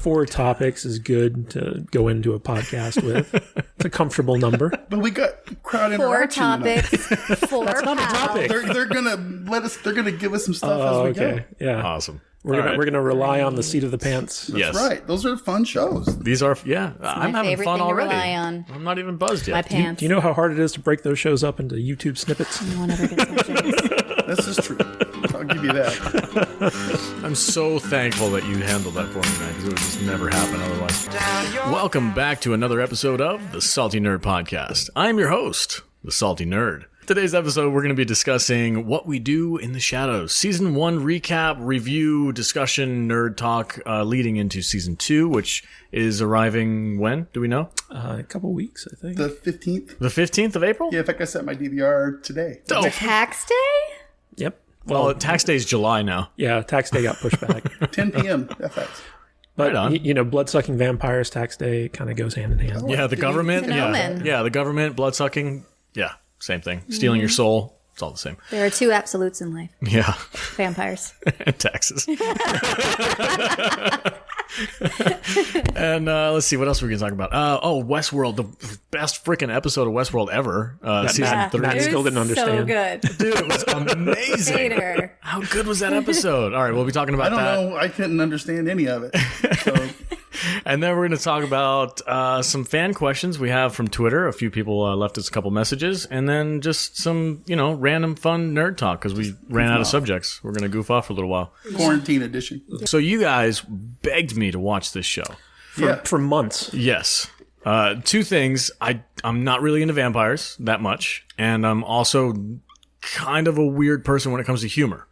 4 topics is good to go into a podcast with. It's a comfortable number. But we got crowd 4 interaction. topics. 4 That's not a topic. They're gonna let us. They're gonna give us some stuff as we go. Yeah. Awesome. We're gonna rely on the seat of the pants. That's right. Those are fun shows. These are, I'm having favorite fun thing to already. rely on. I'm not even buzzed yet. My pants. Do you know how hard it is to break those shows up into YouTube snippets? No one ever gets my jokes. This is true. I'll give you that. I'm so thankful that you handled that for me, man, because it would just never happen otherwise. Welcome back to another episode of the Salty Nerd Podcast. I'm your host, the Salty Nerd. Today's episode, we're going to be discussing What We Do in the Shadows. Season 1 recap, review, discussion, nerd talk, leading into Season 2, which is arriving when? Do we know? A couple weeks, I think. The 15th. The 15th of April? Yeah, in fact, I set my DVR today. Oh. Tax day? Yep. Well, tax day is July now. Yeah, tax day got pushed back. 10 p.m. FX. But, Right on. you know, blood-sucking vampires, tax day kind of goes hand in hand. Yeah, the government. It's an omen. Yeah, the government, blood-sucking. Yeah, same thing. Stealing your soul. It's all the same. There are 2 absolutes in life. Yeah. Vampires. And taxes. And let's see, what else we're going to talk about? Westworld, the best freaking episode of Westworld ever. Season Matt 3. still didn't understand. So good. Dude, it was amazing. Hater. How good was that episode? All right, we'll be talking about I that. don't know. I couldn't understand any of it. So And then we're going to talk about some fan questions we have from Twitter. A few people left us a couple messages. And then just some, random fun nerd talk because we ran out of subjects. We're going to goof off for a little while. quarantine edition. So you guys begged me to watch this show. For months. Yes. 2 things. I'm not really into vampires that much. And I'm also kind of a weird person when it comes to humor.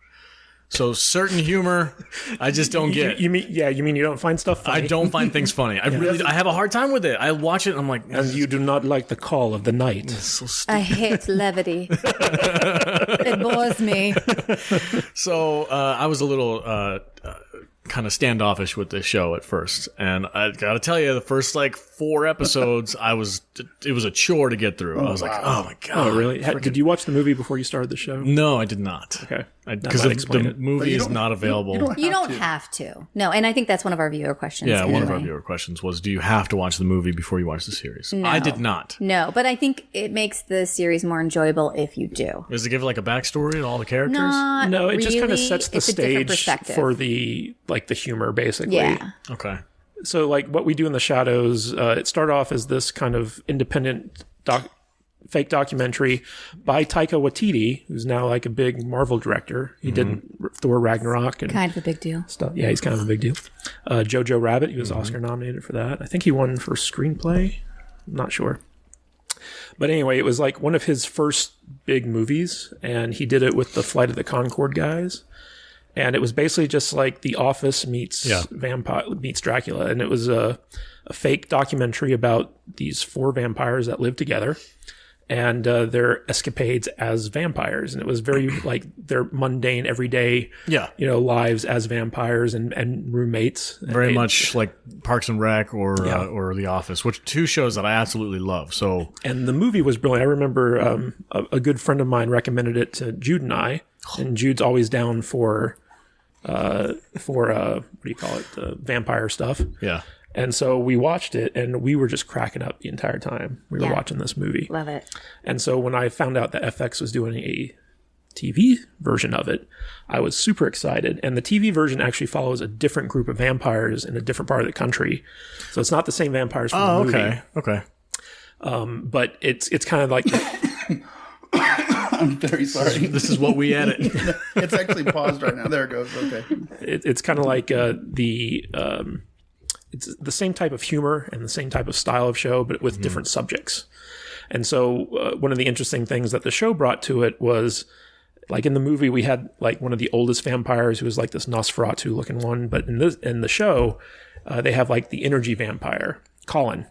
So certain humor, I just don't get. You mean you don't find stuff funny? I don't find things funny. I have a hard time with it. I watch it and I'm like, And you do not like the call of the night. so stupid. I hate levity. It bores me. So I was a little kind of standoffish with this show at first, and I gotta tell you, the first 4 episodes, it was a chore to get through. I was like, oh my god, Oh, really? Did you watch the movie before you started the show? No, I did not. Okay. Because That might the explain it. movie is don't- not available. You don't have to. No, and I think that's one of our viewer questions. Yeah, one of our anyway. viewer questions was, do you have to watch the movie before you watch the series? I did not. No, but I think it makes the series more enjoyable if you do. Does it give a backstory to all the characters? Not No, it just kind of really. sets the It's a different stage perspective. for the humor, basically. Yeah. Okay. So, What We Do in the Shadows, it started off as this kind of independent fake documentary by Taika Waititi, who's now a big Marvel director. He did Thor Ragnarok and Kind of a big deal. stuff. Yeah, he's kind of a big deal. Jojo Rabbit, he was Oscar nominated for that. I think he won for screenplay. I'm not sure. But anyway, it was one of his first big movies, and he did it with the Flight of the Conchord guys. And it was basically just The Office meets vampire meets Dracula, and it was a fake documentary about these 4 vampires that live together and their escapades as vampires. And it was very their mundane, everyday, lives as vampires and roommates. Very much like Parks and Rec or The Office, which 2 shows that I absolutely love. So, and the movie was brilliant. I remember a good friend of mine recommended it to Jude and I, and Jude's always down for what do you call it, the vampire stuff. yeah. And so we watched it, and we were just cracking up the entire time we were watching this movie. Love it. And so when I found out that FX was doing a TV version of it, I was super excited. And the TV version actually follows a different group of vampires in a different part of the country. So it's not the same vampires from the movie. Okay. But it's kind of like... I'm very sorry. This is what we edit. It's actually paused right now. There it goes. Okay. It's kind of like it's the same type of humor and the same type of style of show, but with different subjects. And so one of the interesting things that the show brought to it was, in the movie, we had one of the oldest vampires who was this Nosferatu looking one, but in the show, they have the energy vampire, Colin.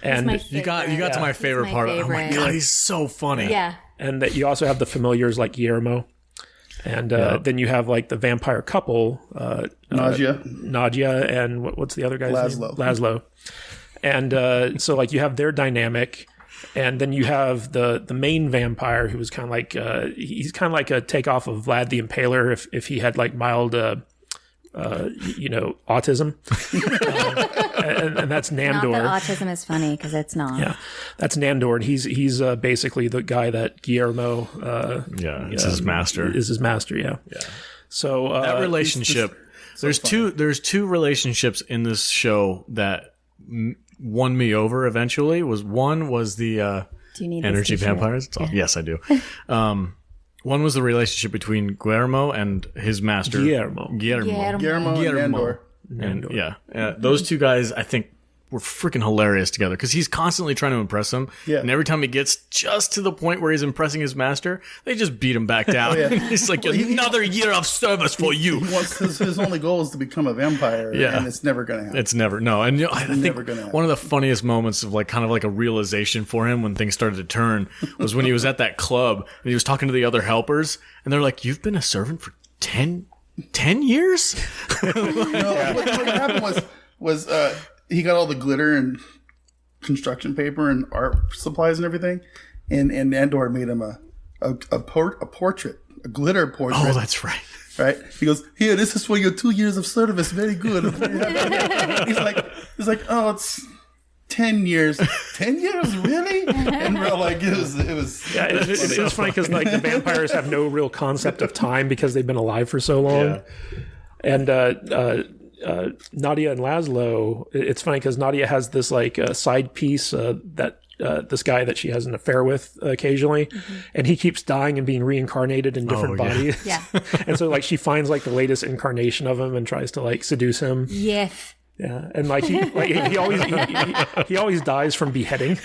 And You got to my favorite part. Oh my god, he's so funny. Yeah. And that you also have the familiars like Guillermo. And then you have the vampire couple, Nadia, and what's the other guy's name? Laszlo. And so you have their dynamic, and then you have the main vampire who was kind of he's kind of like a takeoff of Vlad the Impaler if he had mild autism. And that's Nandor. Not that autism is funny, because it's not. Yeah, that's Nandor, and he's basically the guy that Guillermo. It's his master. Is his master? Yeah. So that relationship. There's two relationships in this show that won me over. Eventually, one was the Do you need energy this t-shirt? vampires. Yeah. Yes, I do. One was the relationship between Guillermo and his master Guillermo and Nandor. And those two guys, I think, were freaking hilarious together because he's constantly trying to impress him. Yeah. And every time he gets just to the point where he's impressing his master, they just beat him back down. He's like, another year of service for you. He wants his only goal is to become a vampire, and it's never going to happen. It's never. No. And I think never gonna happen. one of the funniest moments of kind of a realization for him when things started to turn was when he was at that club and he was talking to the other helpers and they're like, "You've been a servant for 10 years?" What happened was he got all the glitter and construction paper and art supplies and everything, and Nandor made him a portrait, a glitter portrait. Oh, that's right. Right? He goes, "Here, this is for your 2 years of service. Very good." he's like, "Oh, it's 10 years. 10 years, really?" And we're like, it was. Yeah, it's funny because the vampires have no real concept of time because they've been alive for so long. Yeah. And Nadia and Laszlo, it's funny because Nadia has this side piece that this guy that she has an affair with occasionally, and he keeps dying and being reincarnated in different bodies. Yeah. And so she finds the latest incarnation of him and tries to seduce him. Yes. Yeah, and he always dies from beheading.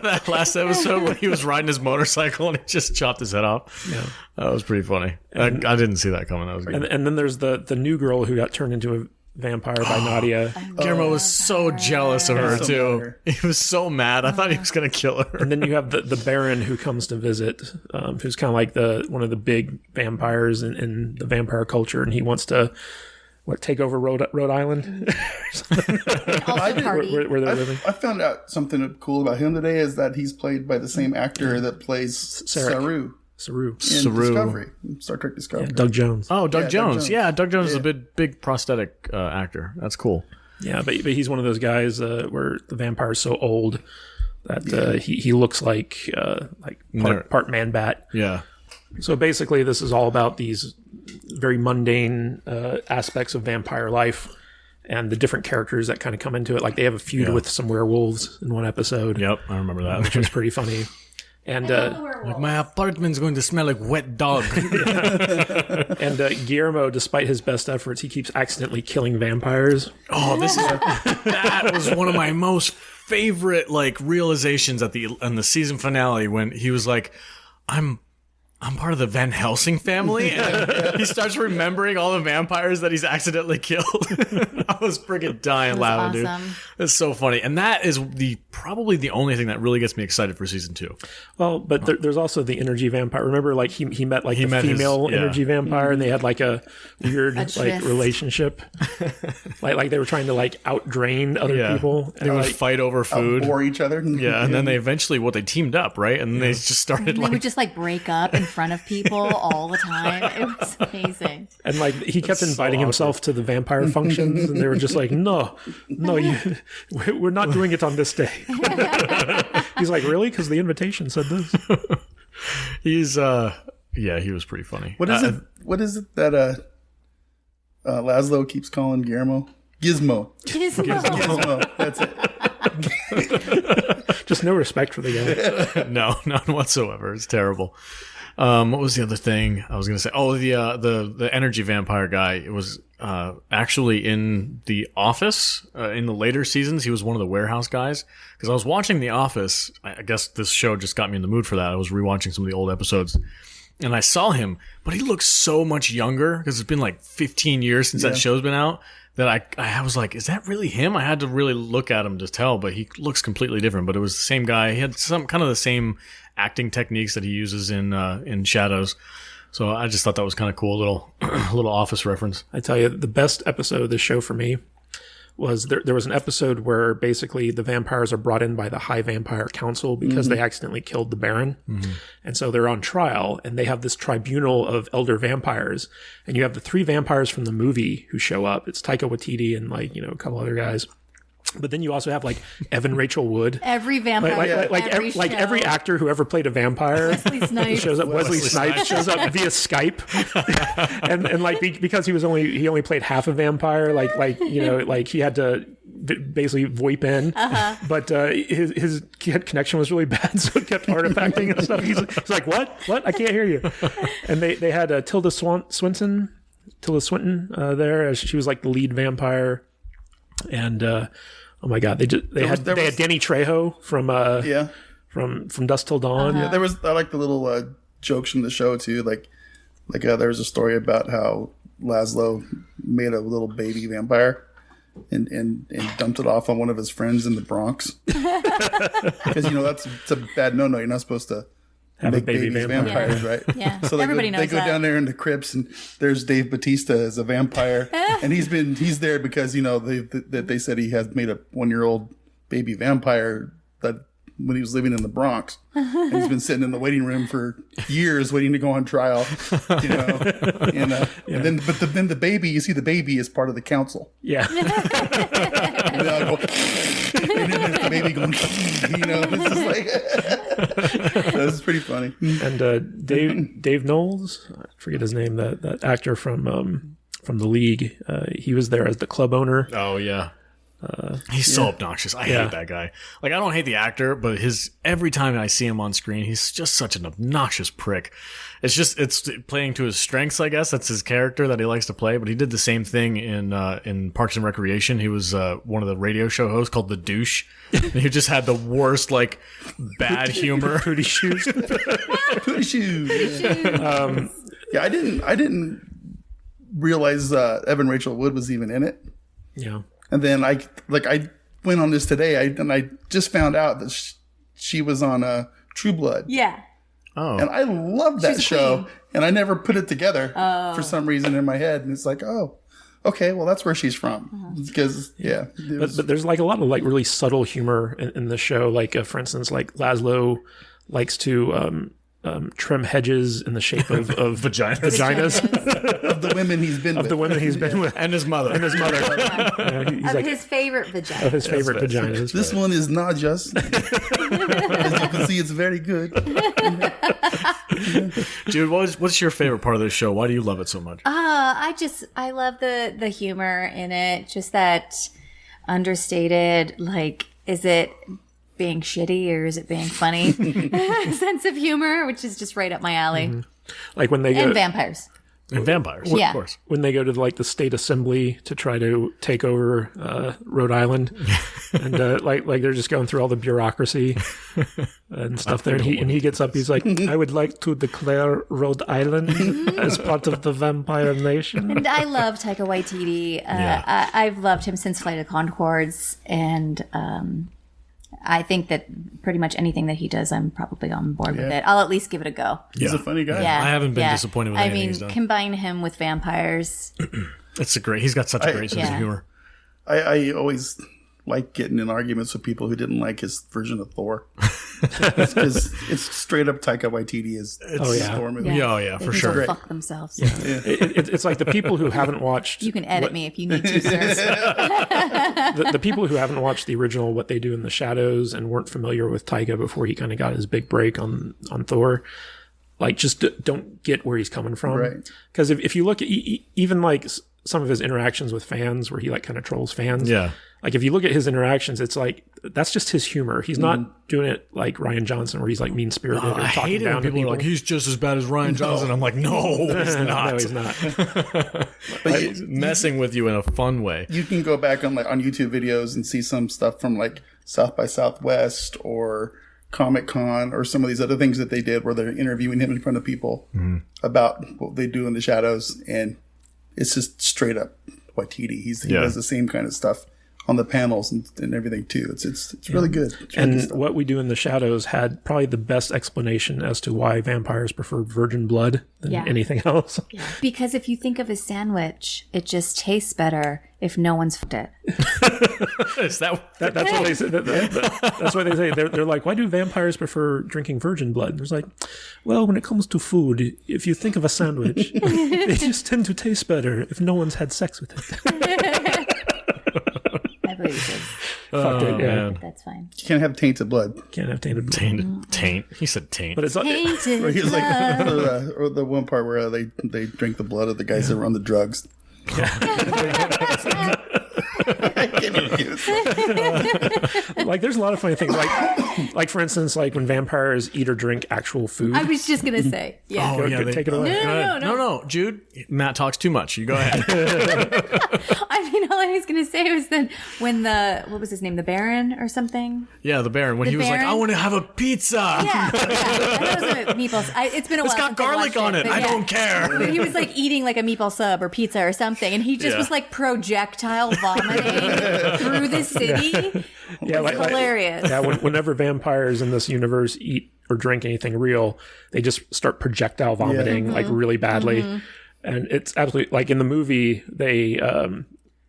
That last episode when he was riding his motorcycle and he just chopped his head off. Yeah, that was pretty funny. I didn't see that coming. That was good. And then there's the new girl who got turned into a vampire by Nadia. Guillermo was so jealous of her too. He was so mad. I thought he was going to kill her. And then you have the Baron who comes to visit, who's kind of one of the big vampires in the vampire culture, and he wants to. Take over Rhode Island? where they're living? I found out something cool about him today is that he's played by the same actor that plays Saru. Saru. In Discovery. Star Trek Discovery. Yeah, Doug Jones. Oh, Doug Jones. Yeah, Doug Jones is a big prosthetic actor. That's cool. Yeah, but he's one of those guys where the vampire's so old that he looks like part man bat. Yeah. So basically, this is all about these very mundane aspects of vampire life and the different characters that kind of come into it. They have a feud with some werewolves in one episode. Yep, I remember that. Which was pretty funny. And my apartment's going to smell like wet dog. And Guillermo, despite his best efforts, he keeps accidentally killing vampires. Oh, that was one of my most favorite realizations on the season finale when he was like, I'm part of the Van Helsing family, and he starts remembering all the vampires that he's accidentally killed. I was freaking dying laughing, awesome. Dude. It's so funny, and that is probably the only thing that really gets me excited for season 2. Well, but there's also the energy vampire. Remember, he met the female energy vampire, and they had a weird relationship. They were trying to outdrain other people. They would fight over food, outbore each other. Yeah, and then they eventually they teamed up, right? And they just started they would just break up in front of people all the time. It was amazing. And he kept inviting himself to the vampire functions, and they were just no, we're not doing it on this day. He's like, really? Because the invitation said this. He's he was pretty funny. What is it that Laszlo keeps calling Guillermo? Gizmo. That's it. Just no respect for the guy. No, none whatsoever. It's terrible. What was the other thing I was going to say? Oh, the energy vampire guy. It was actually in The Office in the later seasons. He was one of the warehouse guys. Because I was watching The Office. I guess this show just got me in the mood for that. I was rewatching some of the old episodes. And I saw him, but he looks so much younger because it's been 15 years since that show's been out. That I was like, is that really him? I had to really look at him to tell, but he looks completely different. But it was the same guy. He had some kind of the same acting techniques that he uses in Shadows. So I just thought that was kind of cool, little Office reference. I tell you, the best episode of this show for me was there was an episode where basically the vampires are brought in by the High Vampire Council because they accidentally killed the Baron. And so they're on trial, and they have this tribunal of elder vampires. And you have the 3 vampires from the movie who show up. It's Taika Waititi and a couple other guys. But then you also have Evan Rachel Wood. Every vampire, every actor who ever played a vampire Wesley Snipes shows up. Wesley Snipes shows up via Skype, and because he only played half a vampire. He had to basically VoIP in, but his connection was really bad, so it kept artifacting and stuff. He's like, what? I can't hear you. And they had Tilda Swinton there, as she was like the lead vampire, and oh my god, they had Danny Trejo from Dusk Till Dawn. Yeah, I like the little jokes from the show too. There was a story about how Laszlo made a little baby vampire and dumped it off on one of his friends in the Bronx because it's a bad no. You're not supposed to have make a baby vampires, right? Yeah, so everybody knows they go down there in the crypts, and there's Dave Bautista as a vampire, and he's there because they said he has made a 1-year-old baby vampire that when he was living in the Bronx, and he's been sitting in the waiting room for years waiting to go on trial, and then the baby, you see the baby is part of the council. Yeah. And then I go, and then there's the baby going, it's just like, this is pretty funny. And Dave Knowles, I forget his name, that actor from The League, he was there as the club owner. Oh, yeah. He's so obnoxious. I hate that guy. I don't hate the actor, but every time I see him on screen, he's just such an obnoxious prick. It's playing to his strengths, I guess. That's his character that he likes to play. But he did the same thing in Parks and Recreation. He was one of the radio show hosts called The Douche. And he just had the worst, bad humor. Hootie shoes. Hootie shoes. Yeah, I didn't realize Evan Rachel Wood was even in it. Yeah. And then I went on this today, and I just found out that she was on True Blood. Yeah. Oh. And I love that show, and I never put it together for some reason in my head. And it's like, oh, okay, well, that's where she's from. Because, but there's a lot of really subtle humor in the show. For instance, Laszlo likes to trim hedges in the shape of vaginas. Of the women he's been with. And his mother. His favorite vagina. Of his favorite vaginas. This one is not just. As you can see, it's very good. Dude, what's your favorite part of this show? Why do you love it so much? I love the humor in it. Just that understated, is it being shitty or is it being funny sense of humor, which is just right up my alley. When they go, and vampires. And vampires, of course. When they go to the state assembly to try to take over Rhode Island, and they're just going through all the bureaucracy and stuff there, and he gets up, he's like, I would like to declare Rhode Island as part of the vampire nation. And I love Taika Waititi. I've loved him since Flight of Conchords, and I think that pretty much anything that he does, I'm probably on board with it. I'll at least give it a go. He's a funny guy. Yeah. I haven't been disappointed with anything he's done. Combine him with vampires. He's got such a great sense of humor. I always like getting in arguments with people who didn't like his version of Thor. Because it's straight up Taika Waititi is Thor movie. Yeah, for sure. Go fuck themselves. Yeah. It's like the people who haven't watched. You can edit me if you need to, sir. the people who haven't watched the original What They Do in the Shadows and weren't familiar with Taika before he kind of got his big break on Thor, just don't get where he's coming from. Right. Because if you look at even some of his interactions with fans where he kind of trolls fans. Yeah. If you look at his interactions, it's that's just his humor. He's not doing it like Ryan Johnson, where he's like mean-spirited or talking down to people. He's just as bad as Ryan Johnson. I'm like, no, he's not. No, he's not. But he's messing with you in a fun way. You can go back on YouTube videos and see some stuff from South by Southwest or Comic-Con or some of these other things that they did where they're interviewing him in front of people about what they do in the shadows, and it's just straight up Waititi. He does the same kind of stuff on the panels and everything too. It's really good. It's really good And stuff. What We Do in the Shadows had probably the best explanation as to why vampires prefer virgin blood than anything else. Because if you think of a sandwich, it just tastes better if no one's fucked it. Is that That's what they say. That's what they say. They're like, why do vampires prefer drinking virgin blood? And it's like, well, when it comes to food, if you think of a sandwich, they just tend to taste better if no one's had sex with it. I believe it is. Fucked it, yeah. man. That's fine. You can't have tainted blood. Can't have tainted blood. Taint. He said taint. But it's Tainted Or he's like, blood. or the one part where they drink the blood of the guys that were on the drugs. I can't even use it. like there's a lot of funny things. Like for instance, like when vampires eat or drink actual food. I was just going to say. Yeah. Oh, yeah, Take it away. No. Jude. Matt talks too much. You go ahead. I mean, all I was going to say was that when what was his name? The Baron or something? Yeah, the Baron. When The he was like, Baron? I want to have a pizza. Yeah. I know it was meatballs. It's been a while. It's got since I garlic watched on it. but I don't care. But he was like eating like a meatball sub or pizza or something, and he just was like projectile vomiting through the city. Yeah, It's hilarious. Yeah, whenever vampires in this universe eat or drink anything real, they just start projectile vomiting like really badly. And it's absolutely like in the movie they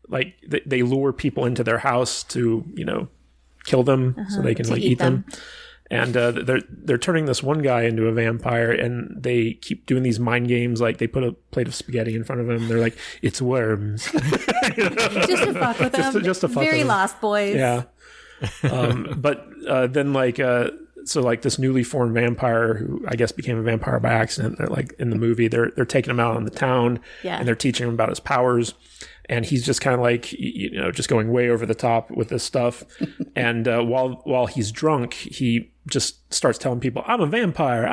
they lure people into their house to kill them so they can to like eat eat them. And they're turning this one guy into a vampire, and they keep doing these mind games. Like they put a plate of spaghetti in front of him. They're like, "It's worms." Just to fuck with them. just to fuck Very with them. Lost Boys. Yeah. But then so this newly formed vampire who I guess became a vampire by accident. They're like in the movie, they're taking him out on the town and they're teaching him about his powers. And he's just kind of like, just going way over the top with this stuff. And while he's drunk, he just starts telling people, I'm a vampire.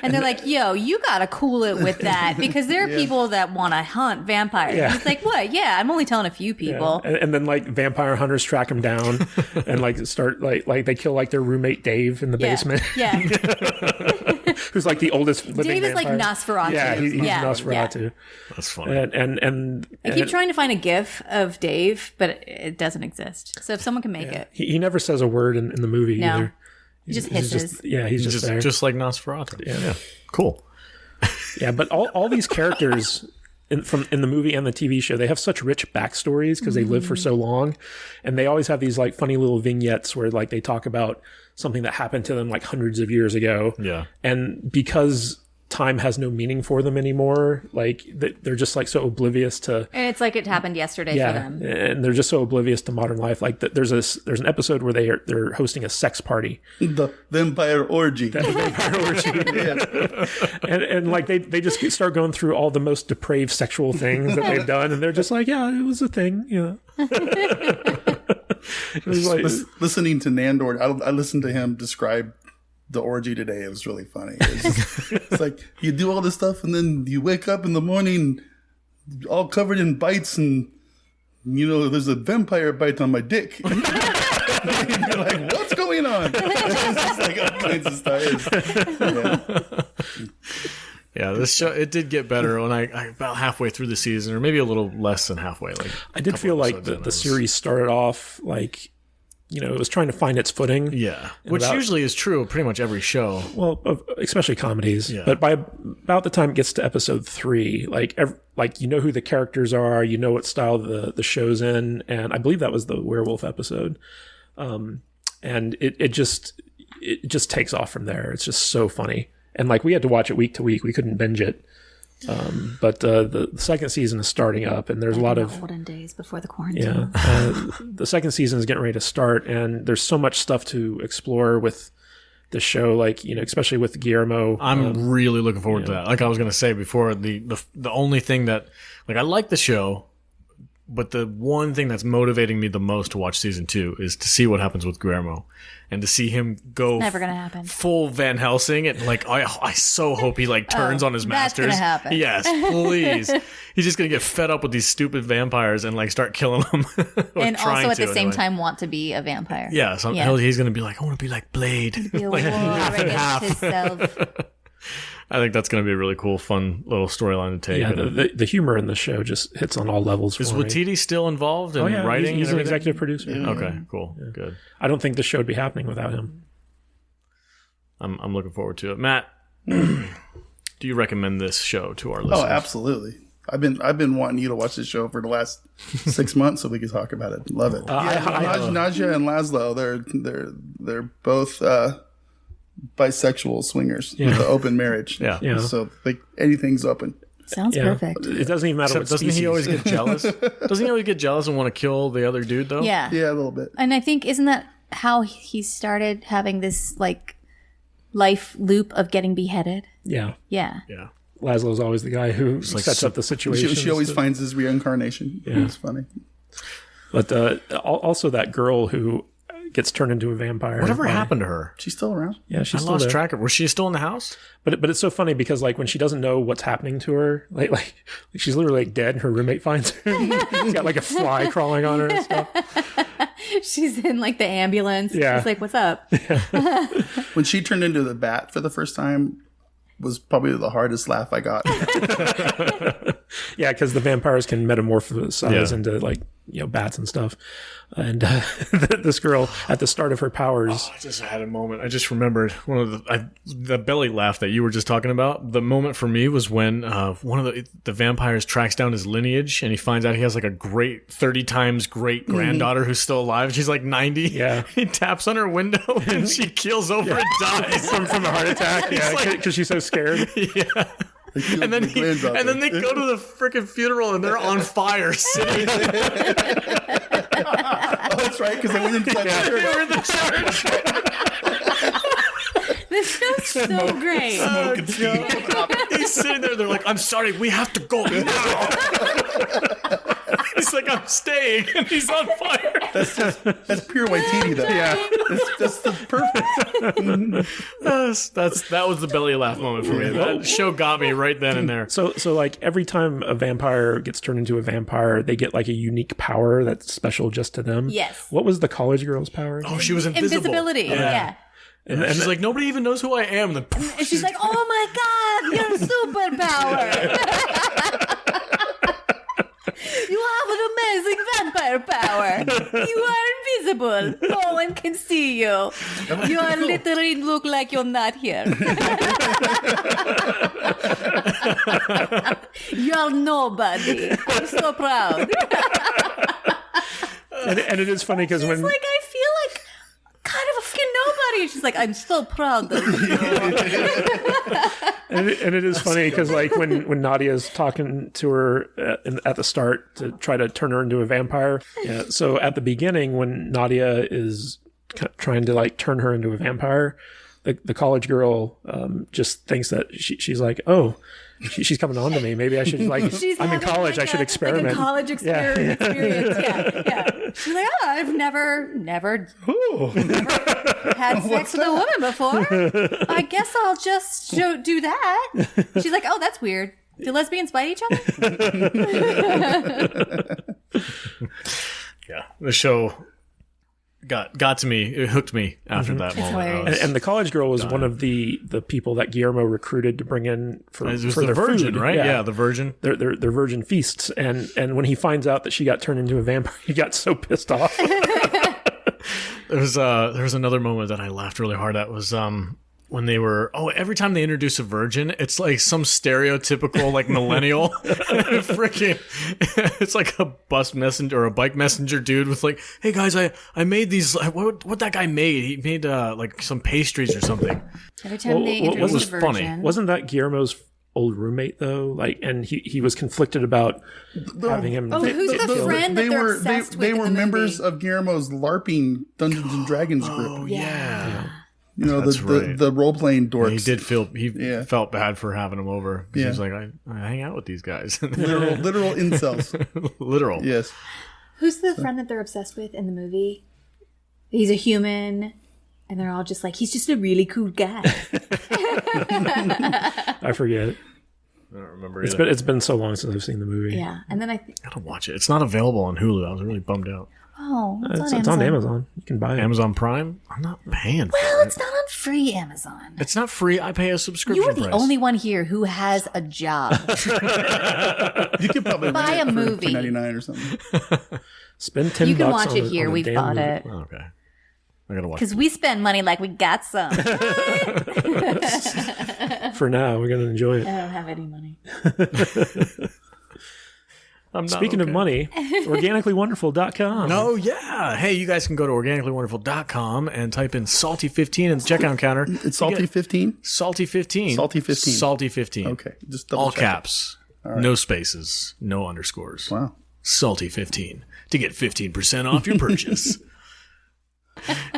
And they're like, yo, you got to cool it with that because there are people that want to hunt vampires. Yeah. And he's like, what? Yeah, I'm only telling a few people. And then like vampire hunters track him down and like start like they kill like their roommate Dave in the basement. Yeah. Who's like the oldest living Dave is like vampire. Nosferatu. Yeah, he's Yeah. Nosferatu. That's funny. And I keep trying to find a GIF of Dave, but it doesn't exist. So if someone can make it, he never says a word in the movie No. either. he just He's hisses. he's just there. Just like Nosferatu. Yeah. Cool. Yeah, but all these characters in the movie and the TV show, they have such rich backstories because they live for so long, and they always have these like funny little vignettes where like they talk about something that happened to them like hundreds of years ago. Yeah. And because time has no meaning for them anymore, like they're just like so oblivious to And it's like it happened yesterday for them. and they're just so oblivious to modern life. Like there's an episode where they're hosting a sex party. The vampire orgy. And like they just start going through all the most depraved sexual things that they've done, and they're just like, yeah, it was a thing, It was like, Listening to Nandor, I listened to him describe the orgy today. It was really funny. It's like you do all this stuff, and then you wake up in the morning all covered in bites, and there's a vampire bite on my dick. And you're like, what's going on? It's just like all kinds of stuff. Yeah, this show, it did get better when I about halfway through the season, or maybe a little less than halfway. Like I did feel like the series started off like, it was trying to find its footing. Yeah, which usually is true of pretty much every show. Well, especially comedies. Yeah. But by about the time it gets to episode 3, like you know who the characters are, you know what style the show's in, and I believe that was the werewolf episode. And it just takes off from there. It's just so funny. And like we had to watch it week to week. We couldn't binge it. But the second season is starting up, and there's a lot of olden days before the quarantine. Yeah, the second season is getting ready to start, and there's so much stuff to explore with the show. Like especially with Guillermo. I'm really looking forward to that. Like I was gonna say before, the only thing that I like the show, but the one thing that's motivating me the most to watch season 2 is to see what happens with Guillermo. And to see him go Never gonna happen. full Van Helsing, and I so hope he turns on his that's masters. gonna happen. Yes, please. He's just gonna get fed up with these stupid vampires and start killing them. And also at the same time want to be a vampire. Yeah, he's gonna be like, I want to be like Blade. Be a war against himself. I think that's going to be a really cool, fun little storyline to take. Yeah, the humor in the show just hits on all levels. Is for me. Watiti still involved in Oh yeah, writing? he's and an everything? executive producer. Yeah. Okay, cool, good. I don't think the show would be happening without him. I'm looking forward to it. Matt, do you recommend this show to our listeners? Oh, absolutely. I've been wanting you to watch this show for the last 6 months so we could talk about it. Love it. Nadia and Laszlo, they're both bisexual swingers with an open marriage. Yeah. So anything's open. Sounds perfect. It doesn't even matter what Doesn't species. he always get jealous? Doesn't he always get jealous and want to kill the other dude, though? Yeah. Yeah, a little bit. And I think, isn't that how he started having this, like, life loop of getting beheaded? Yeah. Yeah. Yeah. Laszlo's always the guy who sets up the situation. She always finds his reincarnation. Yeah. It's funny. But also that girl who gets turned into a vampire. Whatever happened to her? She's still around. Yeah, she's I still lost there. track of her. Was she still in the house? But it's so funny because like when she doesn't know what's happening to her, like she's literally like dead, and her roommate finds her. She's got like a fly crawling on her and stuff. She's in, like, the ambulance. Yeah. She's like, what's up? When she turned into the bat for the first time was probably the hardest laugh I got. Yeah, because the vampires can metamorphosize into like bats and stuff. And this girl at the start of her powers. I just had a moment. I just remembered one of the belly laugh that you were just talking about. The moment for me was when one of the vampires tracks down his lineage and he finds out he has like a great 30 times great granddaughter who's still alive. She's like 90. Yeah. He taps on her window and she keels over and dies from a heart attack. Yeah, because she's so scared. Yeah. And then they go to the freaking funeral and they're on fire sitting. Oh, that's right, because they went inside the church. They're in the church. This show's so great. He's sitting there. They're like, "I'm sorry, we have to go now." He's like, "I'm staying," and he's on fire. That's pure Waititi, though. Yeah. That's perfect. That was the belly laugh moment for me. That show got me right then and there. So like every time a vampire gets turned into a vampire, they get like a unique power that's special just to them. Yes. What was the college girl's power? Oh, she was invisible. Invisibility. Yeah. And she's like, nobody even knows who I am. And then poof, And she's like, oh my God, you're a superpower. You have an amazing vampire power. You are invisible. No one can see you. You are literally look like you're not here. You're nobody. I'm so proud. And it is funny because when Like, I feel like kind of a fucking nobody. And she's like, I'm so proud of you. and it is funny because like when Nadia's talking to her at the start to try to turn her into a vampire. Yeah. So at the beginning when Nadia is trying to like turn her into a vampire, the college girl just thinks that she's like, oh, she's coming on to me. Maybe I should like. I'm in college. I should experiment. Like a college experience. Yeah. She's like, oh, I've never had sex with a woman before. I guess I'll just do that. She's like, oh, that's weird. Do lesbians bite each other? yeah, the show got to me. It hooked me after that moment. hilarious. And the college girl was one of the people that Guillermo recruited to bring in for It was for the their virgin, food. right? Yeah, the virgin. Their virgin feasts, and when he finds out that she got turned into a vampire, he got so pissed off. There was another moment that I laughed really hard at was when they were every time they introduce a virgin, it's like some stereotypical like millennial freaking it's like a bus messenger or a bike messenger dude with like, hey guys, I made these what that guy made. He made like some pastries or something. Every time they Well, introduce was a virgin. funny. Wasn't that Guillermo's old roommate though? Like, and he was conflicted about having him. Oh, who's the friend that they're obsessed with They in were the members movie? of Guillermo's LARPing Dungeons and Dragons group. Oh yeah. You know, That's right. the role playing dorks. He felt bad for having him over. 'Cause Yeah. He's like, I hang out with these guys. literal incels. Literal. Yes. Who's the friend that they're obsessed with in the movie? He's a human, and they're all just like, he's just a really cool guy. I forget. I don't remember either. It's been so long since I've seen the movie. Yeah, and then I I gotta watch it. It's not available on Hulu. I was really bummed out. No, It's on Amazon. You can buy it. Amazon Prime? I'm not paying for Well, it. it's not on free Amazon. It's not free. I pay a subscription You are the price. only one here who has a job. You could probably Buy rent a it movie. for $99 or something. Spend $10. You can bucks watch it here. on a We've damn bought movie. it. Oh, okay. I gotta watch Because we spend money like we got some. For now, we're gonna enjoy it. I don't have any money. I'm not Speaking of okay. money, organicallywonderful.com. Oh, yeah. Hey, you guys can go to organicallywonderful.com and type in Salty15 in the checkout counter. It's salty 15. Salty15. Salty15. Salty15. Okay, just double All check caps. No spaces. No underscores. Wow. Salty15 to get 15% off your purchase.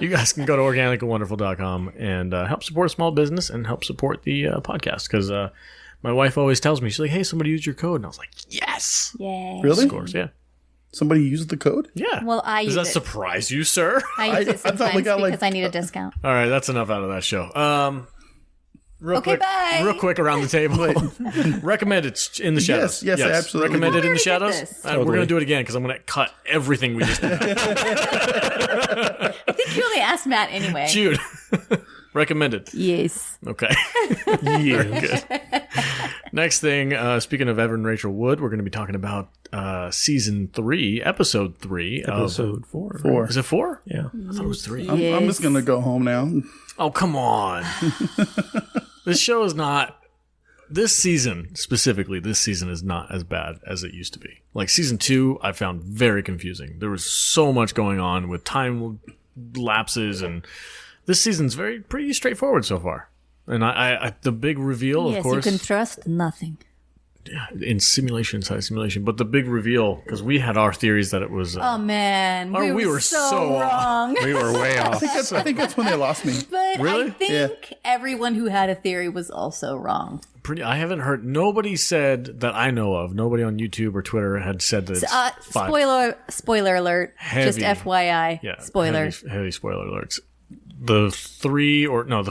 You guys can go to organicallywonderful.com and help support a small business and help support the podcast because my wife always tells me, she's like, hey, somebody used your code. And I was like, yes. Yay. Really? Scores, yeah. Somebody used the code? Yeah. Well, I Does use that it. surprise you, sir? I use I it thought we sometimes got, like- because I need a discount. All right, that's enough out of that show. Real Okay, quick, bye. Real quick around the table. Recommended in the shadows. Yes, absolutely. Recommended in the We already did shadows. this. We're going to do it again because I'm going to cut everything we just did. I think you only asked Matt anyway. Jude, recommended. Yes. Okay. Yeah. Good. Next thing, speaking of Evan Rachel Wood, we're going to be talking about season 3, episode 3. Episode 4. 4. Is it 4? Yeah. I thought it was 3. I'm just going to go home now. Oh, come on. This show is not. This season, specifically, this season is not as bad as it used to be. Like season 2, I found very confusing. There was so much going on with time lapses, and this season's pretty straightforward so far. And I the big reveal, Yes, of course, you can trust nothing. in simulation, side simulation. But the big reveal, because we had our theories that it was. Oh man, Oh, we were so off. wrong. We were way off. I think that's when they lost me. But Really? I think everyone who had a theory was also wrong. I haven't heard. Nobody said that I know of. Nobody on YouTube or Twitter had said that. It's 5. Spoiler alert. Just Heavy. FYI. Yeah, Spoiler. Heavy spoiler alerts. The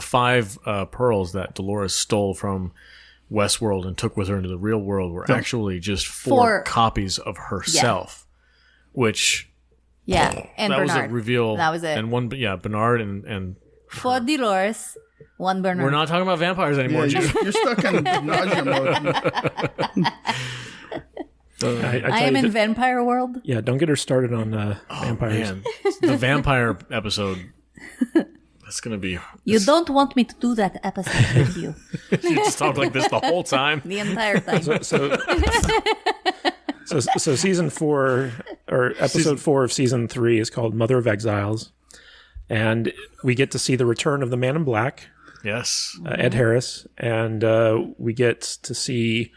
5 pearls that Dolores stole from Westworld and took with her into the real world were actually just 4 copies of herself, which Yeah, and that Bernard. was a reveal. That was it. And one, Bernard and For Dolores, one Bernard. we're not talking about vampires anymore. Yeah, Jude. you're stuck in nausea mode. I am in vampire world. Yeah, don't get her started on vampires. Man, the vampire episode. That's gonna be. You don't want me to do that episode with you You just talk like this the whole time. the entire time. So season 4 or episode 4 of season 3 is called Mother of Exiles, and we get to see the return of the Man in Black, Yes. Ed Harris, and we get to see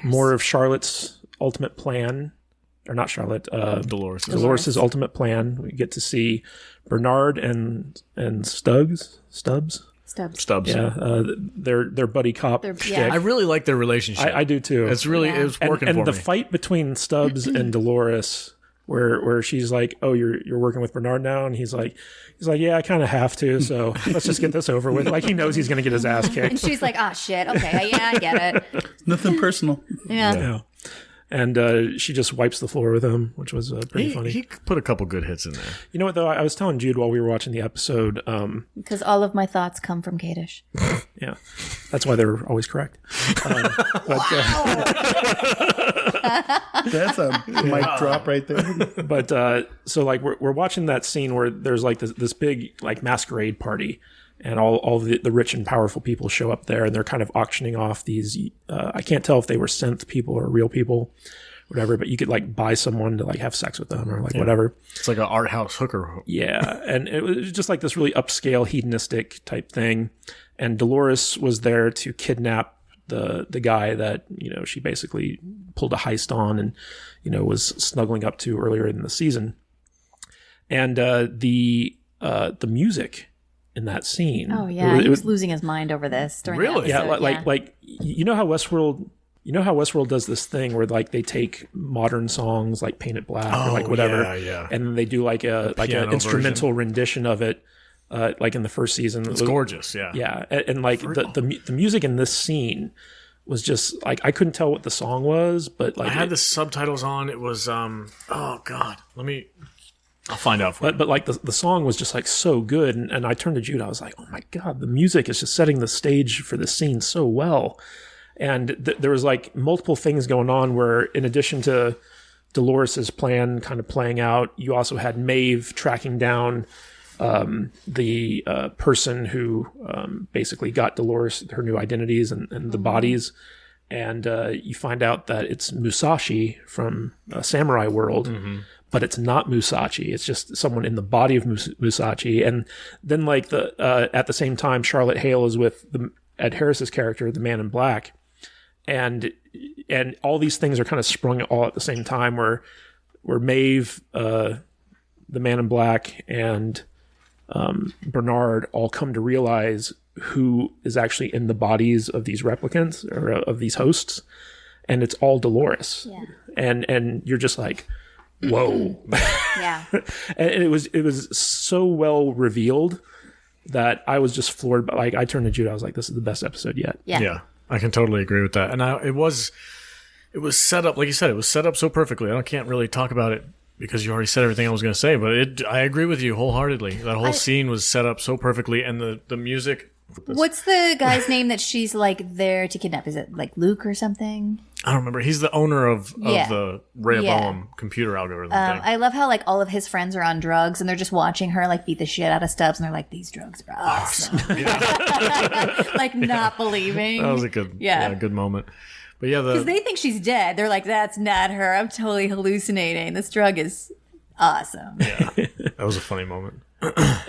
more of Charlotte's ultimate plan, or not Charlotte, Dolores' ultimate plan. We get to see Bernard and Stubbs. Stubbs. Yeah, their buddy cop. shtick. I really like their relationship. I do too. It's really it was working and for the me. fight between Stubbs and Dolores, where she's like, "Oh, you're working with Bernard now," and he's like, "Yeah, I kind of have to. So let's just get this over with." Like he knows he's going to get his ass And kicked. she's like, "Ah, shit. Okay, yeah, I get it." Nothing personal. Yeah. Yeah. And she just wipes the floor with him, which was pretty funny. He put a couple good hits in there. You know what, though? I was telling Jude while we were watching the episode, Because all of my thoughts come from Kadish. yeah, that's why they're always correct. That's a mic drop right there. But so like we're watching that scene where there's like this big like masquerade party, and all the rich and powerful people show up there, and they're kind of auctioning off these. I can't tell if they were synth people or real people, whatever. But you could like buy someone to like have sex with them or like whatever. It's like an art house hooker. Yeah, and it was just like this really upscale hedonistic type thing. And Dolores was there to kidnap the guy that she basically pulled a heist on and was snuggling up to earlier in the season. And the music in that scene. Oh yeah, he was losing his mind over this during Really? the episode. like you know how Westworld does this thing where like they take modern songs like Paint It Black or like whatever, yeah. and then they do like an piano instrumental rendition of it, like in the first season. It's gorgeous, yeah. Yeah, and like the music in this scene was just like I couldn't tell what the song was, but like I had the subtitles on. It was oh god, let me. I'll find out for you. But like the song was just like so good, and I turned to Jude. I was like, oh my god, the music is just setting the stage for this scene so well. And there was like multiple things going on where, in addition to Dolores's plan kind of playing out, you also had Maeve tracking down the person who basically got Dolores her new identities and the bodies. And you find out that it's Musashi from Samurai World, but it's not Musashi. It's just someone in the body of Musashi. And then, like at the same time, Charlotte Hale is with Ed Harris's character, the Man in Black, and all these things are kind of sprung all at the same time. Where Maeve, the Man in Black, and Bernard all come to realize who is actually in the bodies of these replicants or of these hosts, and it's all Dolores. Yeah. And you're just like, whoa. Yeah. And it was so well revealed that I was just floored. But like, I turned to Jude, I was like, this is the best episode yet. Yeah. I can totally agree with that. And it was set up, like you said, it was set up so perfectly. I can't really talk about it because you already said everything I was going to say, but I agree with you wholeheartedly. That whole scene was set up so perfectly, and the music. What's the guy's name that she's like there to kidnap? Is it like Luke or something? I don't remember. He's the owner of the Rehoboam Yeah. computer algorithm thing. I love how like all of his friends are on drugs and they're just watching her like beat the shit out of Stubbs, and they're like, these drugs are awesome. Like not believing. That was a good, good moment. But yeah, because they think she's dead. They're like, that's not her. I'm totally hallucinating. This drug is awesome. Yeah, that was a funny moment.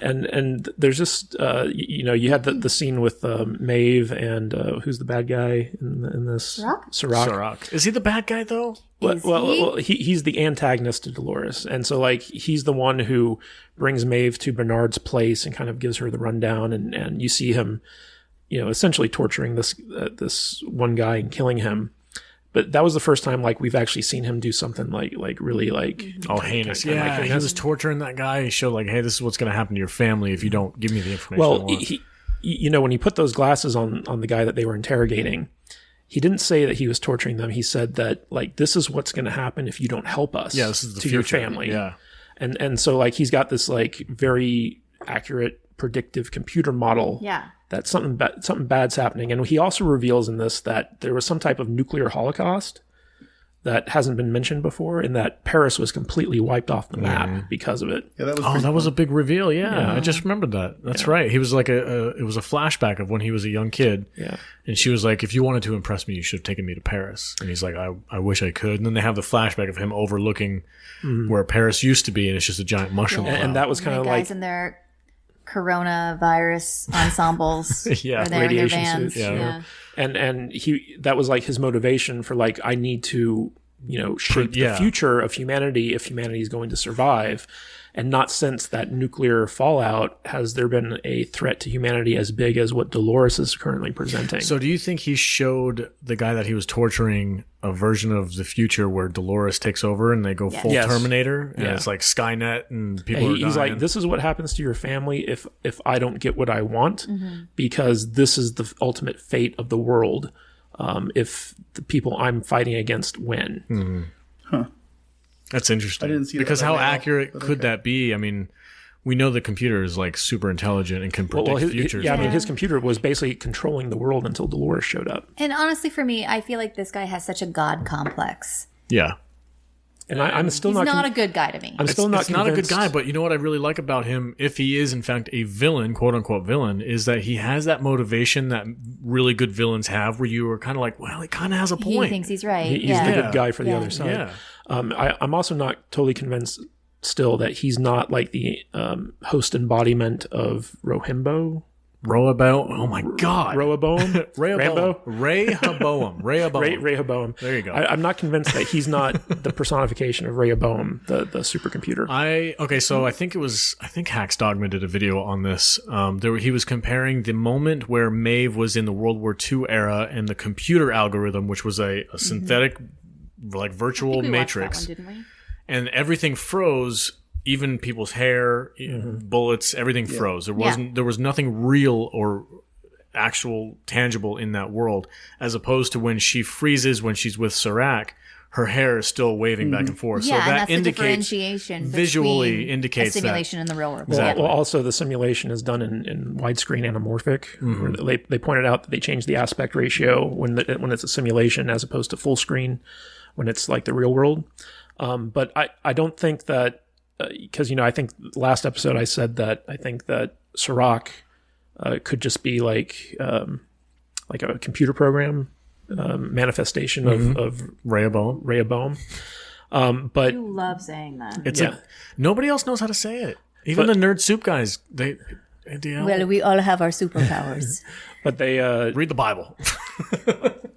And there's just you had the scene with Maeve and who's the bad guy in this? Sirach. Is he the bad guy though? Well, he's the antagonist to Dolores, and so like he's the one who brings Maeve to Bernard's place and kind of gives her the rundown, and you see him, essentially torturing this one guy and killing him. But that was the first time like we've actually seen him do something like really like heinous. Yeah, he was torturing that guy. He showed like, hey, this is what's going to happen to your family if you don't give me the information. Well, when he put those glasses on the guy that they were interrogating, he didn't say that he was torturing them. He said that like, this is what's going to happen if you don't help us. Yeah, this is the to future. Your family. Yeah, and so like he's got this like very accurate predictive computer model. Yeah. That something bad's happening. And he also reveals in this that there was some type of nuclear holocaust that hasn't been mentioned before, and that Paris was completely wiped off the map because of it. Yeah, that was a big reveal. Yeah, I just remembered that. That's right. He was like it was a flashback of when he was a young kid. Yeah. And she was like, if you wanted to impress me, you should have taken me to Paris. And he's like, I wish I could. And then they have the flashback of him overlooking where Paris used to be, and it's just a giant mushroom cloud. And that was kind of like guys in their coronavirus ensembles. Yeah, or they're radiation in their vans. suits. Yeah. And that was like his motivation for like, I need to shape the future of humanity if humanity is going to survive. And not since that nuclear fallout has there been a threat to humanity as big as what Dolores is currently presenting. So do you think he showed the guy that he was torturing a version of the future where Dolores takes over and they go full Terminator? And it's like Skynet and people are dying. He's like, this is what happens to your family if I don't get what I want, because this is the ultimate fate of the world if the people I'm fighting against win. Mm-hmm. Huh. That's interesting. I didn't see that because how right now, accurate could that be? I mean, we know the computer is like super intelligent and can predict futures. I mean, his computer was basically controlling the world until Dolores showed up. And honestly, for me, I feel like this guy has such a god complex. Yeah. And I'm still He's not not a good guy to me. I'm still not It's not a good guy, but you know what I really like about him, if he is in fact a villain, quote unquote villain, is that he has that motivation that really good villains have, where you are kind of like, well, he kind of has a point. He thinks he's right. He's the good guy for the other side. Yeah. I'm also not totally convinced still that he's not like the host embodiment of Rohimbo. Rehoboam. Oh my God. Rehoboam. Rehoboam. Rehoboam. Rehoboam. There you go. I'm not convinced that he's not the personification of Rehoboam, the supercomputer. So I think Hacks Dogma did a video on this. He was comparing the moment where Maeve was in the World War II era and the computer algorithm, which was a synthetic, like virtual matrix, that one, didn't we? and everything froze. Even people's hair, bullets, everything froze. There was nothing real or actual tangible in that world, as opposed to when she freezes when she's with Sirach, her hair is still waving back and forth. Yeah, so and that that's the indicates differentiation visually between indicates a simulation in the real world. Exactly. Well, also the simulation is done in widescreen anamorphic. Where they pointed out that they changed the aspect ratio when it's a simulation as opposed to full screen when it's like the real world. But I don't think that because I think last episode I said that I think that Serac could just be like a computer program manifestation of Rehoboam. But You love saying that. It's nobody else knows how to say it. Even the Nerd Soup guys, they Well, we all have our superpowers. but they read the Bible.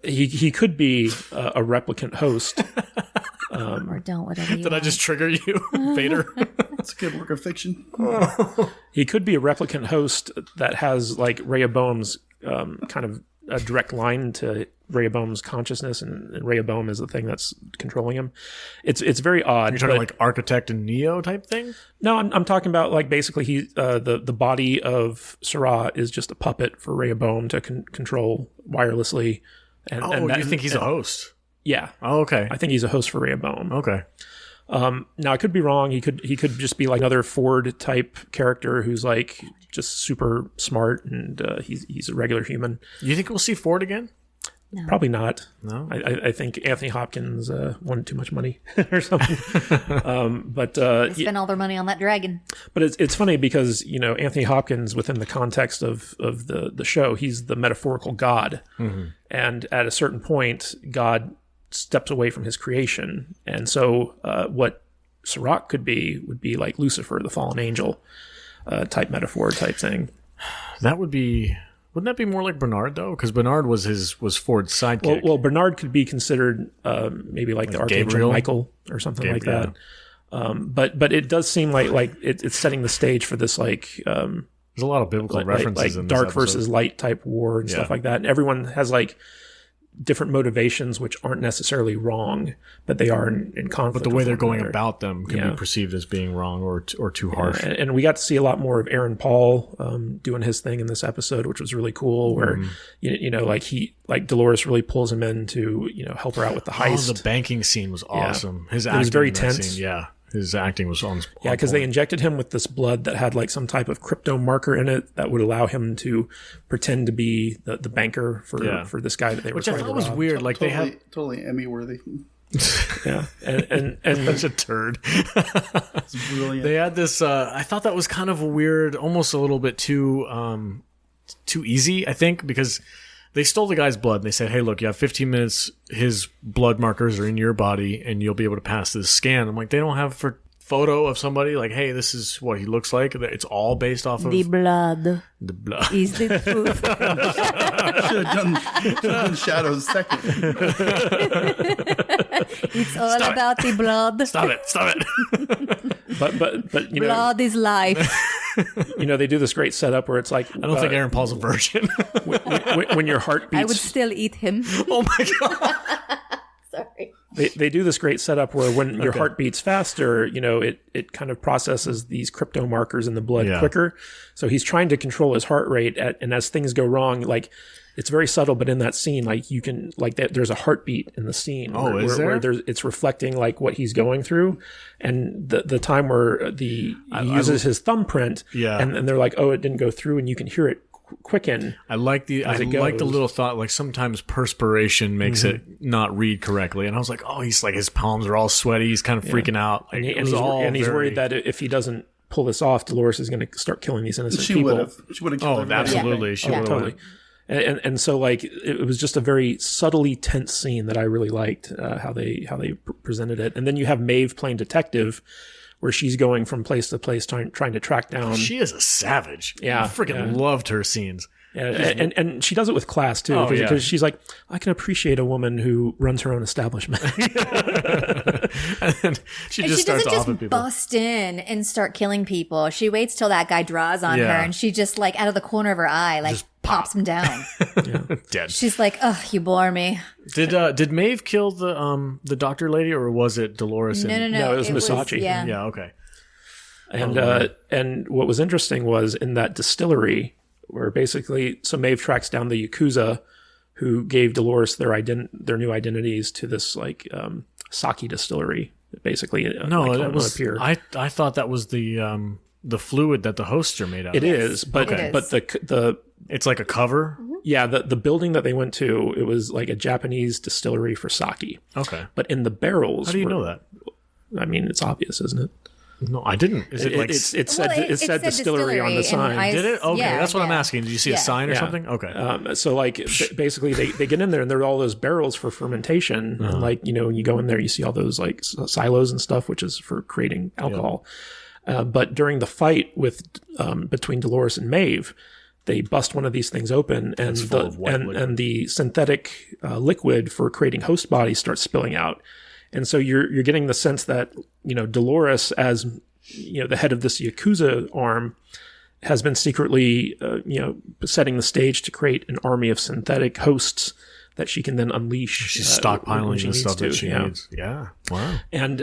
he could be a replicant host. Or don't, whatever you Did I want. just trigger you, Vader? It's a good work of fiction. He could be a replicant host that has like Rehoboam's kind of a direct line to Rehoboam's consciousness, and Rehoboam is the thing that's controlling him. It's very odd. You're talking like Architect and Neo type thing? No, I'm talking about like basically he the body of Sarah is just a puppet for Rehoboam to control wirelessly. And you think he's a host? Yeah. Oh, okay. I think he's a host for Rehoboam. Okay. Now I could be wrong. He could just be like another Ford type character who's like just super smart and he's a regular human. You think we'll see Ford again? No. Probably not. No. I think Anthony Hopkins wanted too much money or something. But They spent all their money on that dragon. but it's funny because Anthony Hopkins within the context of the show, he's the metaphorical God, and at a certain point, God steps away from his creation, and so what Serac would be like Lucifer, the fallen angel, type metaphor type thing. Wouldn't that be more like Bernard though? Because Bernard was Ford's sidekick. Well, Bernard could be considered maybe like the Archangel Gabriel? Michael or something like that. But it does seem like it's setting the stage for this like There's a lot of biblical references in this dark episode. versus light type war and stuff like that. And everyone has like different motivations, which aren't necessarily wrong, but they are in conflict. But the way with they're one going another. about them can be perceived as being wrong or too harsh. And we got to see a lot more of Aaron Paul doing his thing in this episode, which was really cool. Where like Dolores really pulls him in to help her out with the heist. Oh, the banking scene was awesome. His It acting was very in that tense. scene, yeah, his acting was on. Yeah, because they injected him with this blood that had like some type of crypto marker in it that would allow him to pretend to be the banker for this guy that they were which I trying to thought was rob. weird. Like Totally Emmy worthy. Yeah, and such a turd. It's brilliant. They had this. I thought that was kind of weird, almost a little bit too easy. I think because they stole the guy's blood and they said, "Hey, look, you have 15 minutes. His blood markers are in your body, and you'll be able to pass this scan." I'm like, they don't have a photo of somebody like, "Hey, this is what he looks like." It's all based off of The blood the blood. is the truth. Should have done Shadows second. It's all about the blood. Stop it! but Blood is life. they do this great setup where it's like I don't think Aaron Paul's a virgin. when your heart I would beats. still eat him. Oh my god! Sorry. They do this great setup where when your heart beats faster, it kind of processes these crypto markers in the blood quicker. So he's trying to control his heart rate, and as things go wrong, like it's very subtle, but in that scene, like you can like that. There's a heartbeat in the scene. Oh, is there? Where it's reflecting like what he's going through, and the time where he uses his thumbprint, and they're like, oh, it didn't go through, and you can hear it quicken. I like the little thought. Like sometimes perspiration makes it not read correctly, and I was like, oh, he's like his palms are all sweaty. He's kind of freaking out. Like, and he's worried that if he doesn't pull this off, Dolores is going to start killing these innocent people. She would have killed everybody. Absolutely. She would have. Totally. And so like it was just a very subtly tense scene that I really liked how they presented it. And then you have Maeve playing detective, where she's going from place to place trying to track down. She is a savage. Yeah, I freaking loved her scenes. Yeah, and she does it with class too, because she's like, I can appreciate a woman who runs her own establishment. And then she just starts doesn't offing just people. bust in and start killing people. She waits till that guy draws on her, and she just like out of the corner of her eye, like pops him down. Dead. She's like, "Ugh, you bore me." Did Maeve kill the doctor lady, or was it Dolores? No, it was Misaki. Yeah. Yeah. Okay. And what was interesting was in that distillery where basically, so Maeve tracks down the Yakuza who gave Dolores their new identities to this like sake distillery. Basically, No, like, that on was a pier. I thought that was the fluid that the hosts are made out of. It is, but Okay. but the It's like a cover. yeah, the building that they went to, it was like a Japanese distillery for sake. Okay. But in the barrels, How do you know that? I mean, it's obvious, isn't it? No, I didn't. Is it like? it said Well, it said distillery on the and sign. Did it? Okay, Yeah, that's what I'm yeah. asking. Did you see a Yeah. sign or Yeah. something? Okay. So like basically they get in there and there are all those barrels for fermentation. And like, when you go in there, you see all those like silos and stuff, which is for creating alcohol. But during the fight with between Dolores and Maeve, they bust one of these things open and full of white liquid. and the synthetic liquid for creating host bodies starts spilling out. And so you're getting the sense that, Dolores, as the head of this Yakuza arm, has been secretly, setting the stage to create an army of synthetic hosts that she can then unleash. She's when stockpiling she the needs stuff that to, she yeah. needs. Yeah. Wow. And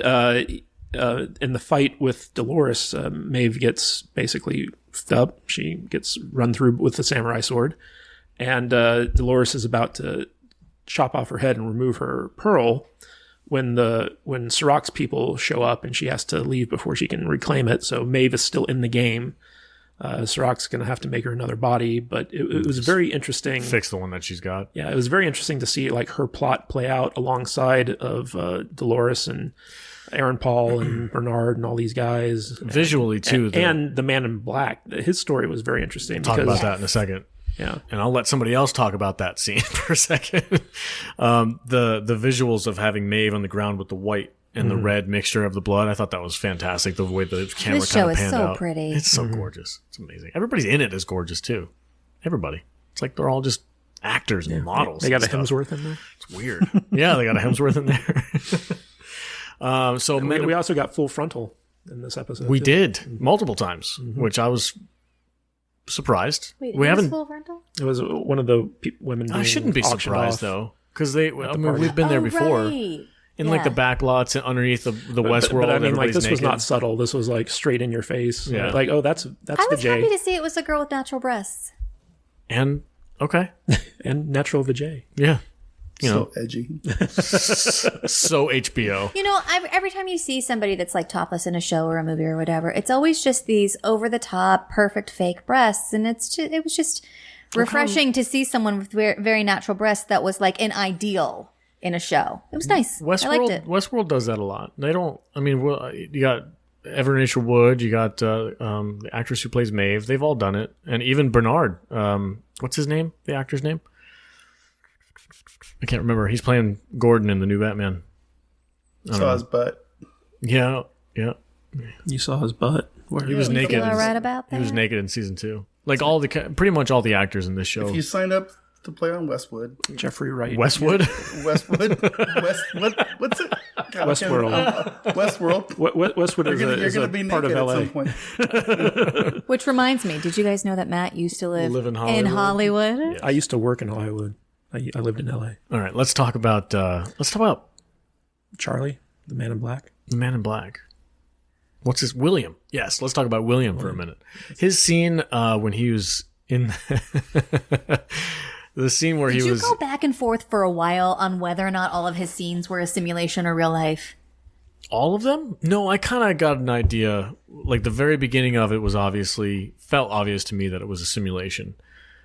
in the fight with Dolores, Maeve gets basically f***ed up. She gets run through with the samurai sword. And Dolores is about to chop off her head and remove her pearl when Sirach's people show up and she has to leave before she can reclaim it. So Maeve is still in the game. Sirach's going to have to make her another body, but it was very interesting. Fix the one that she's got. Yeah, it was very interesting to see like her plot play out alongside of Dolores and Aaron Paul and Bernard and all these guys. Visually too. And the Man in Black. His story was very interesting. Talk because, about that in a second. Yeah. And I'll let somebody else talk about that scene for a second. The visuals of having Maeve on the ground with the white and the red mixture of the blood, I thought that was fantastic. The way the camera This kind show of is panned so out. pretty. It's so gorgeous. It's amazing. Everybody's in it is gorgeous too. Everybody. It's like they're all just actors and models. They got a and stuff. Hemsworth in there. It's weird. Yeah, they got a Hemsworth in there. So We also got Full Frontal in this episode. we too. did multiple times, which I was surprised. Wait, we haven't. Full Frontal? It was one of the women. I being shouldn't be auctioned surprised off. though, because they. I mean, party. we've been there before Right. in like the back lots and underneath the Westworld. But I mean, like everybody's this was naked. not subtle. This was like straight in your face. Yeah. Like, oh, that's I was Vijay happy to see it was a girl with natural breasts. And okay, and natural Vijay. yeah, you know, So edgy. so HBO. Every time you see somebody that's like topless in a show or a movie or whatever, it's always just these over the top, perfect fake breasts, and it was just refreshing to see someone with very, very natural breasts that was like an ideal in a show. It was nice. I liked it. Westworld does that a lot. They don't. I mean, you got Evan Rachel Wood. You got the actress who plays Maeve. They've all done it, and even Bernard. What's his name? The actor's name? I can't remember. He's playing Gordon in the new Batman. Saw his butt. Yeah, yeah. You saw his butt. Where He was You naked. feel all right about He was that? naked in season 2. Like pretty much all the actors in this show. If you signed up to play on Westwood, Jeffrey Wright. Westwood. what's it? God, Westworld. Westworld. Westwood You're is gonna a be part of naked at LA. some point. Which reminds me, did you guys know that Matt used to live in in Hollywood? I used to work in Hollywood. I lived in LA. All right, let's talk about Charlie, the Man in Black. the Man in Black. What's his William? Yes, let's talk about William for a minute. His scene when he was in the scene where Did he you was go back and forth for a while on whether or not all of his scenes were a simulation or real life? all of them? No, I kind of got an idea. Like the very beginning of it felt obvious to me that it was a simulation.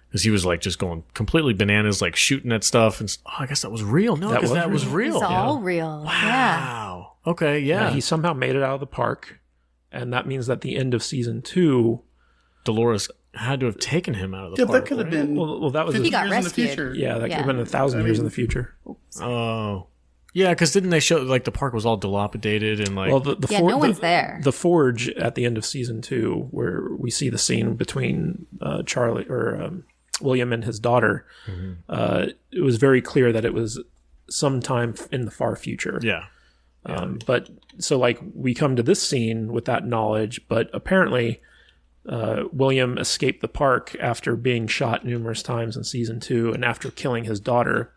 Because he was like just going completely bananas, like shooting at stuff. And I guess that was real. No, because that was real. It's all real. Yeah. Wow. Okay, yeah. He somehow made it out of the park, and that means that the end of season 2, Dolores had to have taken him out of the Yeah, park. that could have right? been well, that was 50 He got years in the rescued. future. yeah, that could Yeah. have been 1,000 years in the future. Oh. Yeah, because didn't they show like the park was all dilapidated and like Well, the Yeah, no one's there. The forge at the end of season 2, where we see the scene between Charlie or William and his daughter, it was very clear that it was sometime in the far future. yeah. But so like we come to this scene with that knowledge, but apparently William escaped the park after being shot numerous times in season 2 and after killing his daughter.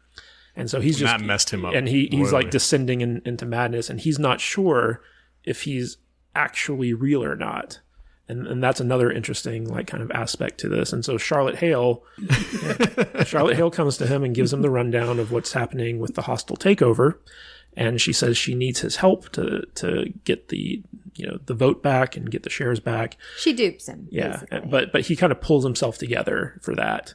And so he's That messed him up and he's royally. like descending into madness, and he's not sure if he's actually real or not. And that's another interesting like kind of aspect to this. And so Charlotte Hale comes to him and gives him the rundown of what's happening with the hostile takeover. and she says she needs his help to get the the vote back and get the shares back. She dupes him. Yeah, basically. but he kind of pulls himself together for that.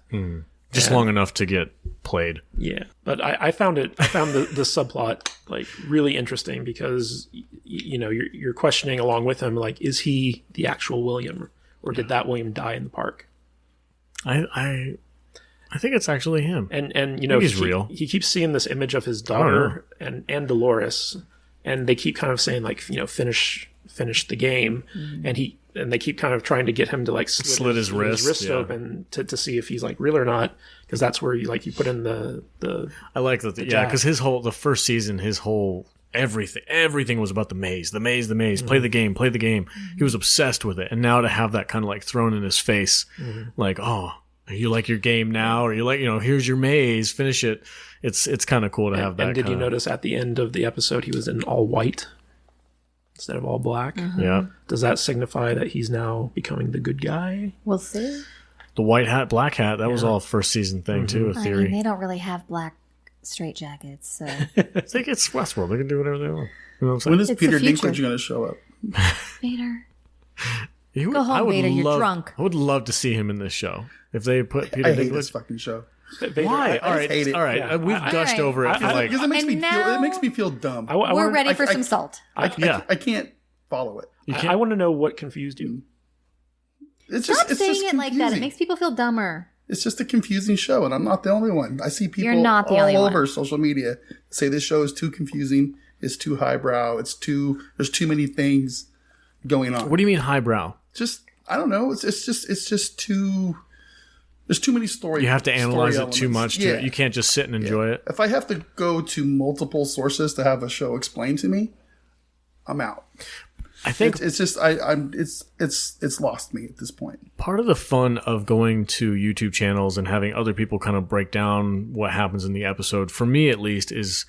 Just long enough to get played. Yeah, but I found the subplot like really interesting because you're questioning along with him, like, is he the actual William, or did that William die in the park? I think it's actually him. And he's real. He keeps seeing this image of his daughter and Dolores, and they keep kind of saying, like, finish the game, and they keep kind of trying to get him to like slit his wrist open to see if he's like real or not, because that's where you put in the I like that. Yeah, because the first season, his whole everything was about the maze. Play the game. He was obsessed with it, and now to have that kind of like thrown in his face, like, oh, you like your game now, or you like, here's your maze, finish it. It's kind of cool to have that. And did you notice at the end of the episode he was in all white instead of all black? Yeah. Does that signify that he's now becoming the good guy? We'll see. The white hat, black hat, that was all a first season thing too, a theory. I mean, they don't really have black straight jackets, so. I think it's Westworld. They can do whatever they want. You know what I'm saying? When is Peter Dinklage going to show up? Vader. Go home, Vader. You're drunk. I would love to see him in this show. If they put Peter I hate Dinklage. this fucking show. Vader, Why? I just hate it. All right. Yeah. We've gushed over it. Because it makes me feel dumb. We're ready for some salt. I can't follow it. I want to know what confused you. Stop saying it like that. It makes people feel dumber. It's just a confusing show, and I'm not the only one. I see people You're not the only all one. over social media say this show is too confusing, it's too highbrow, there's too many things going on. What do you mean highbrow? Just, I don't know. It's just too. There's too many stories. You have to analyze it too elements. much. You can't just sit and enjoy it. If I have to go to multiple sources to have a show explained to me, I'm out. I think it's just it's lost me at this point. Part of the fun of going to YouTube channels and having other people kind of break down what happens in the episode, for me at least, is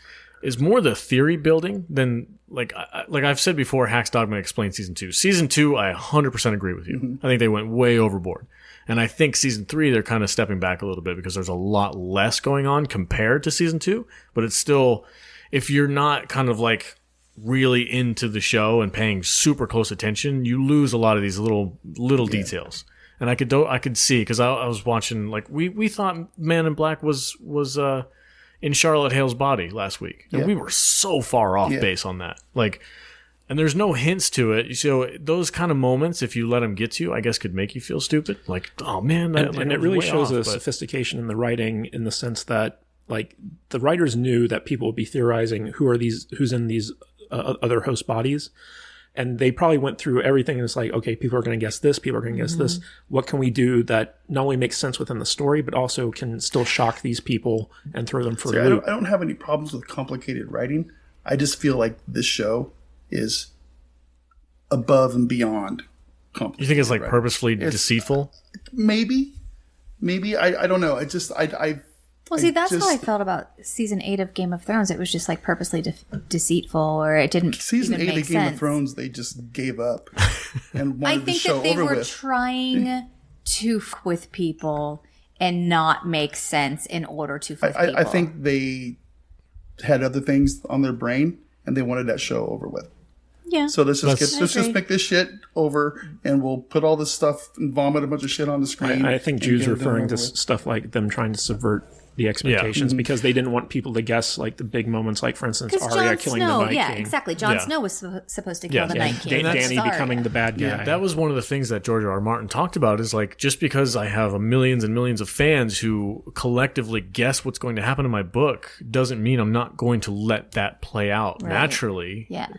more the theory building than like I've said before. Hacks Dogma explained season 2. Season 2, I 100% agree with you. I think they went way overboard, and I think season 3 they're kind of stepping back a little bit because there's a lot less going on compared to season 2. But it's still, if you're not kind of like really into the show and paying super close attention, you lose a lot of these little details. And I could see, because I was watching, like, we thought Man in Black was in Charlotte Hale's body last week, and we were so far off base on that. Like, and there's no hints to it. So those kind of moments, if you let them get to you, I guess could make you feel stupid. Like, oh man, and it really shows a sophistication in the writing, in the sense that, like, the writers knew that people would be theorizing who's in these other host bodies, and they probably went through everything and it's like, okay, people are going to guess this, people are going to guess this, what can we do that not only makes sense within the story but also can still shock these people and throw them for a loop. I don't have any problems with complicated writing. I just feel like this show is above and beyond complicated. You think it's like purposefully deceitful? Maybe I don't know. Well, see, that's how I felt about season 8 of Game of Thrones. It was just like purposely deceitful, or it didn't. Season even 8 make of Game sense. of Thrones, they just gave up and wanted I the think show that they over were with. trying to f with people and not make sense in order to f with people. I think they had other things on their brain and they wanted that show over with. Yeah. So let's just make this shit over, and we'll put all this stuff and vomit a bunch of shit on the screen. I think Jude's referring to stuff like them trying to subvert the expectations because they didn't want people to guess like the big moments, like for instance Arya killing the Night King. Yeah, exactly. Jon Snow was supposed to kill the Night King. Dany becoming the bad guy. Yeah, that was one of the things that George R. R. Martin talked about, is like, just because I have millions and millions of fans who collectively guess what's going to happen in my book doesn't mean I'm not going to let that play out naturally. Yeah.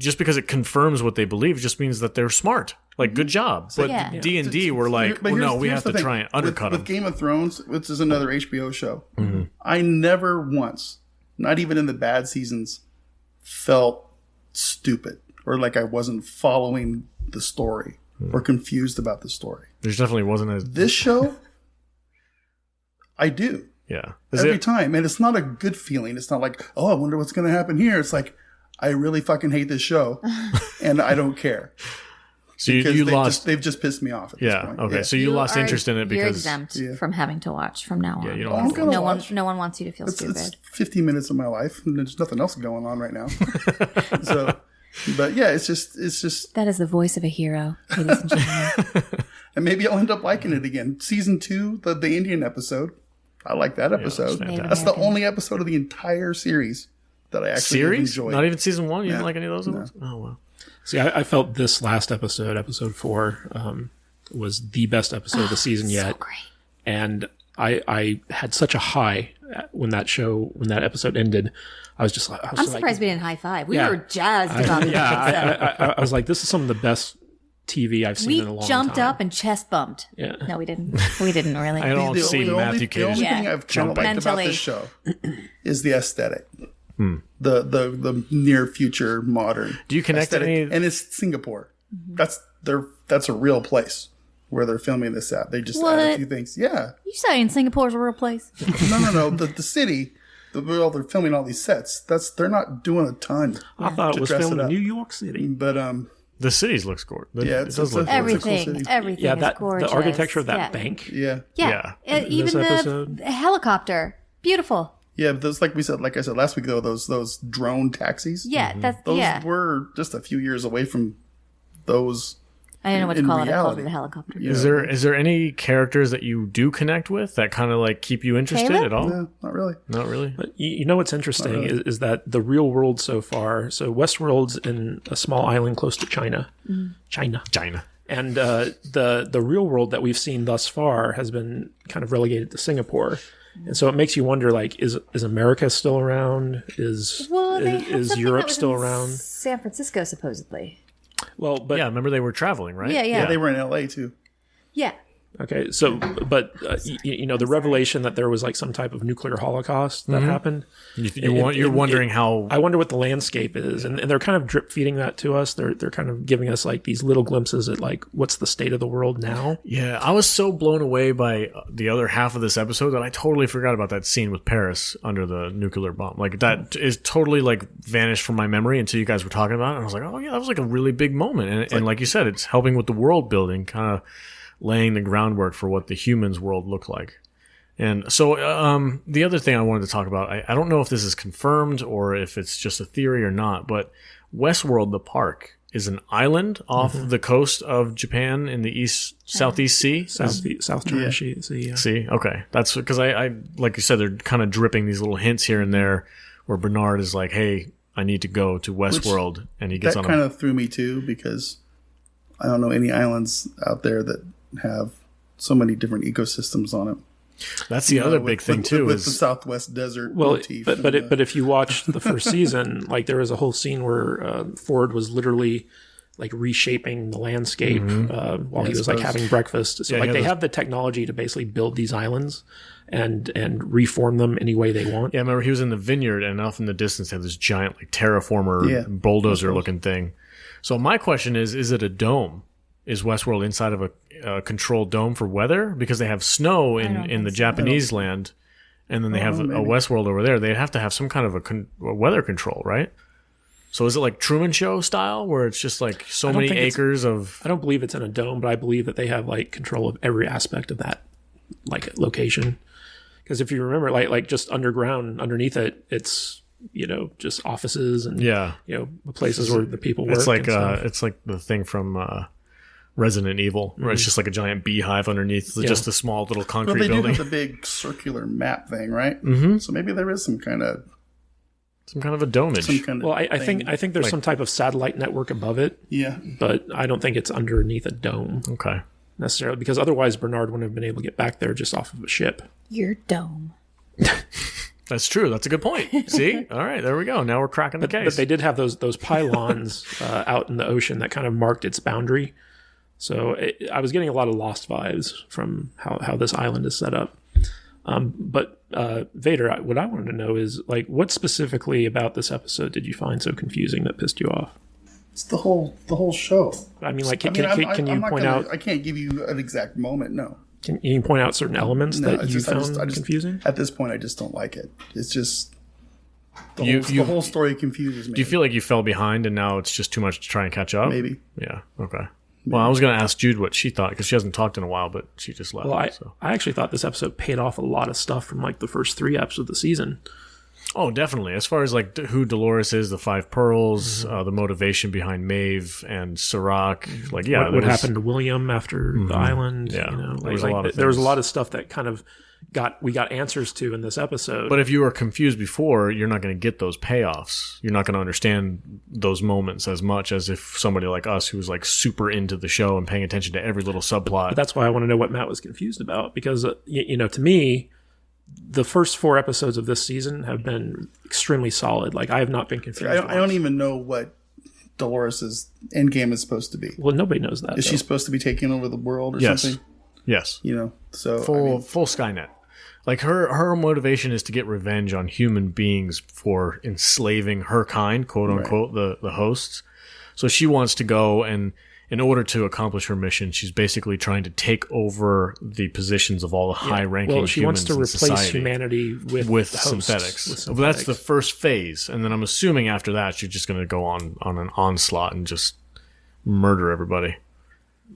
just because it confirms what they believe just means that they're smart. Like, good job. But D&D were like, well, no, we have to try and undercut them. With Game of Thrones, which is another HBO show, I never once, not even in the bad seasons, felt stupid or like I wasn't following the story or confused about the story. There definitely wasn't a... This show, I do. Yeah. Every time. And it's not a good feeling. It's not like, oh, I wonder what's going to happen here. It's like, I really fucking hate this show and I don't care. So because you lost. they've just pissed me off at this point. Okay. So you lost interest in it because you're exempt from having to watch from now on. Yeah, you don't have to watch. No one wants you to feel stupid. It's 15 minutes of my life, and there's nothing else going on right now. So, but yeah, it's just. That is the voice of a hero, ladies and gentlemen. And maybe I'll end up liking it again. Season 2, the Indian episode. I like that episode. That's the only episode of the entire series that I actually enjoyed. Not even season 1? You didn't like any of those ones? Oh, wow. See, I felt this last episode, episode 4, was the best episode of the season yet. So great. And I had such a high when that episode ended. I was just like, I'm surprised we didn't high five. We were jazzed about it. I was like, this is some of the best TV I've seen in a long time. We jumped up and chest bumped. Yeah. No, we didn't. We didn't really. I don't see Matthew The only Cage. thing I've kind of liked about this show is the aesthetic. The near future modern. Do you connect aesthetic. any? And it's Singapore. That's a real place where they're filming this at. They just added a few things. Yeah. You saying Singapore's a real place? No. The city. Well, they're filming all these sets. They're not doing a ton. I thought it was filmed in New York City. But The cities looks gorgeous. Yeah, it does look everything. Cool Everything is gorgeous. The architecture of that bank. yeah. Even the helicopter, beautiful. Yeah, but those, like I said last week, though, those drone taxis. Yeah, those were just a few years away from those. I don't know what to in call it. I called reality. it a helicopter. Yeah. Is there any characters that you do connect with that kind of like keep you interested Caleb? at all? No, not really. Not really. But you know what's interesting is that the real world so far. So Westworld's in a small island close to China. China. And the real world that we've seen thus far has been kind of relegated to Singapore. And so it makes you wonder, like, is America still around? Is Europe still around? San Francisco, supposedly. Well, but Yeah, remember they were traveling, right? Yeah. They were in LA too. Yeah. okay. So, but the revelation that there was like some type of nuclear holocaust that happened. You're wondering how. I wonder what the landscape is, and they're kind of drip feeding that to us. They're kind of giving us like these little glimpses at like what's the state of the world now. Yeah, I was so blown away by the other half of this episode that I totally forgot about that scene with Paris under the nuclear bomb. Like that is totally like vanished from my memory until you guys were talking about it. And I was like, oh yeah, that was like a really big moment. And like you said, it's helping with the world building, kind of laying the groundwork for what the humans' world look like. And so the other thing I wanted to talk about, I don't know if this is confirmed or if it's just a theory or not, but Westworld, the park, is an island off the coast of Japan in the Southeast Sea. South China Sea. Yeah. See, okay. That's because I like you said, they're kind of dripping these little hints here and there where Bernard is like, hey, I need to go to Westworld. And he gets on That kind of threw me too, because I don't know any islands out there that have so many different ecosystems on it. That's the other big thing too, with is the Southwest desert Well, motif. but if you watch the first season, like there was a whole scene where Ford was literally like reshaping the landscape while he was like having breakfast. So like they have the technology to basically build these islands and reform them any way they want. Yeah, I remember he was in the vineyard and off in the distance they had this giant like terraformer bulldozer looking thing. So my question is it a dome? Is Westworld inside of a controlled dome for weather? Because they have snow in the Japanese land, and then they have a Westworld over there. They'd have to have some kind of a weather control, right? So is it like Truman Show style, where it's just like so many acres of... I don't believe it's in a dome, but I believe that they have like control of every aspect of that like location. Because if you remember, like just underground, underneath it, it's just offices and places where the people work. It's like the thing from Resident Evil, where it's just like a giant beehive underneath just a small little concrete they building. do have the big circular map thing, right? Mm-hmm. So maybe there is some kind of a domage. Well, I think there's some type of satellite network above it. Yeah, but I don't think it's underneath a dome. Okay. Necessarily, because otherwise Bernard wouldn't have been able to get back there just off of a ship. Your dome. That's true. That's a good point. See? All right, there we go. Now we're cracking the case. But they did have those pylons out in the ocean that kind of marked its boundary. So I was getting a lot of Lost vibes from how this island is set up. But Vader, what I wanted to know is, like, what specifically about this episode did you find so confusing that pissed you off? It's the whole show. I mean, like, can you point out? I can't give you an exact moment. No. Can you point out certain elements that you found confusing? At this point, I just don't like it. It's just the whole story confuses me. Do you feel like you fell behind and now it's just too much to try and catch up? Maybe. Yeah. Okay. Well, I was going to ask Jude what she thought because she hasn't talked in a while, but she just left. Well, so. I actually thought this episode paid off a lot of stuff from like the first 3 episodes of the season. Oh, definitely. As far as like who Dolores is, the 5 pearls, the motivation behind Maeve and Serac, like what happened to William after the island? Yeah, you know, there was a lot of there was a things. lot of stuff that kind of we got answers to in this episode. But if you were confused before, you're not going to get those payoffs. You're not going to understand those moments as much as if somebody like us who was like super into the show and paying attention to every little subplot. But that's why I want to know what Matt was confused about, because you know, to me, the first 4 episodes of this season have been extremely solid. Like, I have not been confused. I don't even know what Dolores' endgame is supposed to be. Well, nobody knows that. Is she supposed to be taking over the world or Yes. something? Yes. You know, so Full Skynet. Like her motivation is to get revenge on human beings for enslaving her kind, quote unquote, the hosts. So she wants to go, and in order to accomplish her mission, she's basically trying to take over the positions of all the high-ranking humans. Well, she wants to in replace society humanity with hosts, synthetics. Well, that's the first phase, and then I'm assuming after that she's just going to go on an onslaught and just murder everybody.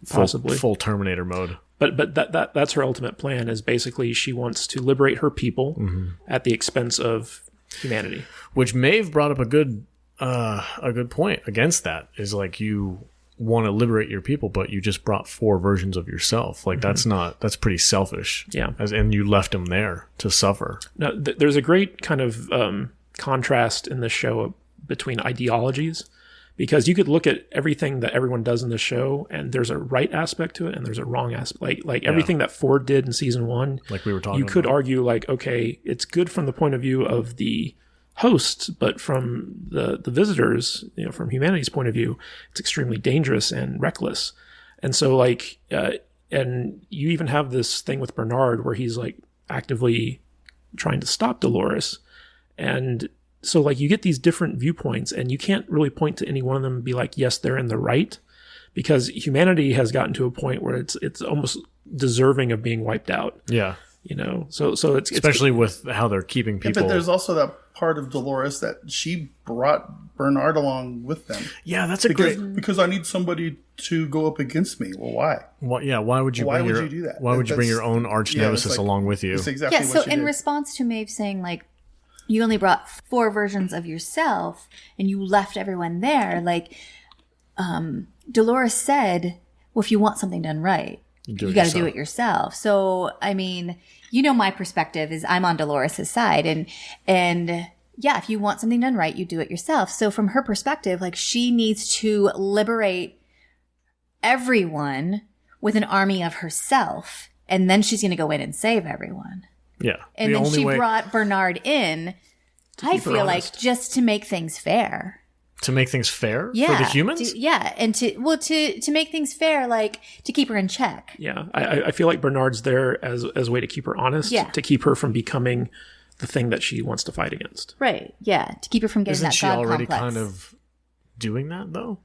Possibly full Terminator mode. But that's her ultimate plan. Is basically she wants to liberate her people at the expense of humanity. Which Maeve brought up a good point against that. Is like, you want to liberate your people, but you just brought 4 versions of yourself. Like that's pretty selfish. Yeah, and you left them there to suffer. Now, there's a great kind of contrast in this show between ideologies. Because you could look at everything that everyone does in the show, and there's a right aspect to it, and there's a wrong aspect. Like everything that Ford did in season 1, like we were talking you could about. argue, like, okay, it's good from the point of view of the hosts, but from the visitors, you know, from humanity's point of view, it's extremely dangerous and reckless. And so, like, and you even have this thing with Bernard where he's like actively trying to stop Dolores, and so, like, you get these different viewpoints, and you can't really point to any one of them and be like, yes, they're in the right, because humanity has gotten to a point where it's almost deserving of being wiped out. Yeah. You know, so it's especially with how they're keeping people. But there's also that part of Dolores that she brought Bernard along with them. Yeah, that's because I need somebody to go up against me. Well, why? Well, yeah, why would you do that? Why would you bring your own arch nemesis along with you? That's exactly so what she in did. response to Maeve saying, like, you only brought 4 versions of yourself and you left everyone there, like, Dolores said, well, if you want something done right, you got to do it yourself. So, I mean, you know, my perspective is I'm on Dolores' side, and yeah, if you want something done right, you do it yourself. So from her perspective, like, she needs to liberate everyone with an army of herself, and then she's going to go in and save everyone. Yeah. And then she brought Bernard in, I feel like, just to make things fair. To make things fair for the humans? And to make things fair, like, to keep her in check. Yeah, I feel like Bernard's there as a way to keep her honest, to keep her from becoming the thing that she wants to fight against. Right, yeah, to keep her from getting that God complex. Isn't she already kind of doing that, though?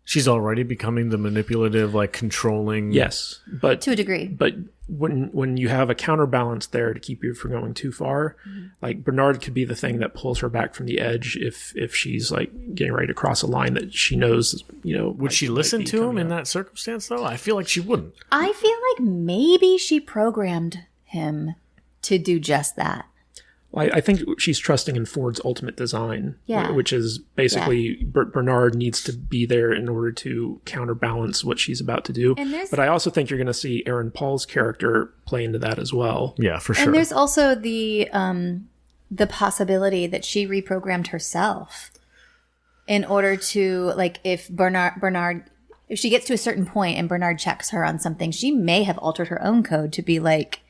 She's already becoming the manipulative, like, controlling... Yes, but... To a degree. But when you have a counterbalance there to keep you from going too far, like, Bernard could be the thing that pulls her back from the edge if she's, like, getting ready to cross a line that she knows, you know... Would she listen to him in that circumstance, though? I feel like she wouldn't. I feel like maybe she programmed him to do just that. Well, I think she's trusting in Ford's ultimate design, which is basically Bernard needs to be there in order to counterbalance what she's about to do. But I also think you're going to see Aaron Paul's character play into that as well. Yeah, for sure. And there's also the possibility that she reprogrammed herself in order to, like, if Bernard, if she gets to a certain point and Bernard checks her on something, she may have altered her own code to be like,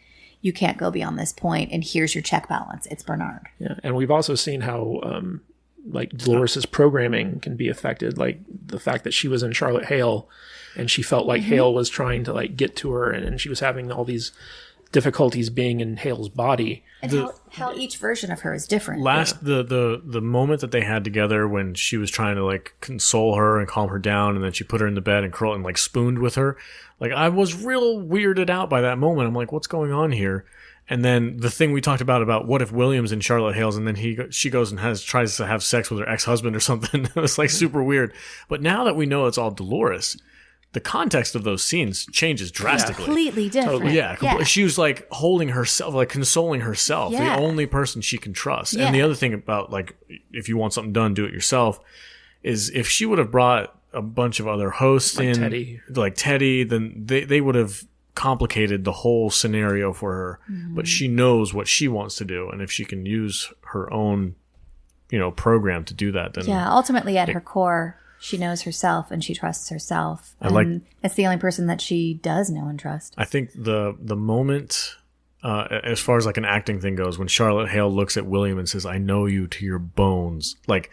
you can't go beyond this point, and here's your check balance. It's Bernard. Yeah, and we've also seen how, like, Dolores' programming can be affected. Like, the fact that she was in Charlotte Hale, and she felt like Hale was trying to, like, get to her, and she was having all these difficulties being in Hale's body. And how each version of her is different. The moment that they had together when she was trying to, like, console her and calm her down, and then she put her in the bed and curled and, like, spooned with her. Like, I was real weirded out by that moment. I'm like, what's going on here? And then the thing we talked about what if William's in Charlotte Hale's, and then she goes and tries to have sex with her ex-husband or something. It was, like, super weird. But now that we know it's all Dolores, the context of those scenes changes drastically. Completely different. Totally. Yeah, she was like holding herself, like consoling herself, Yeah. the only person she can trust. Yeah. And the other thing about like, if you want something done, do it yourself, is if she would have brought a bunch of other hosts Like in, like Teddy, then they would have complicated the whole scenario for her. But she knows what she wants to do, and if she can use her own, program to do that, then Yeah, ultimately at her core, she knows herself and she trusts herself. And it's the only person that she does know and trust. I think the moment, as far as like an acting thing goes, when Charlotte Hale looks at William and says, "I know you to your bones," like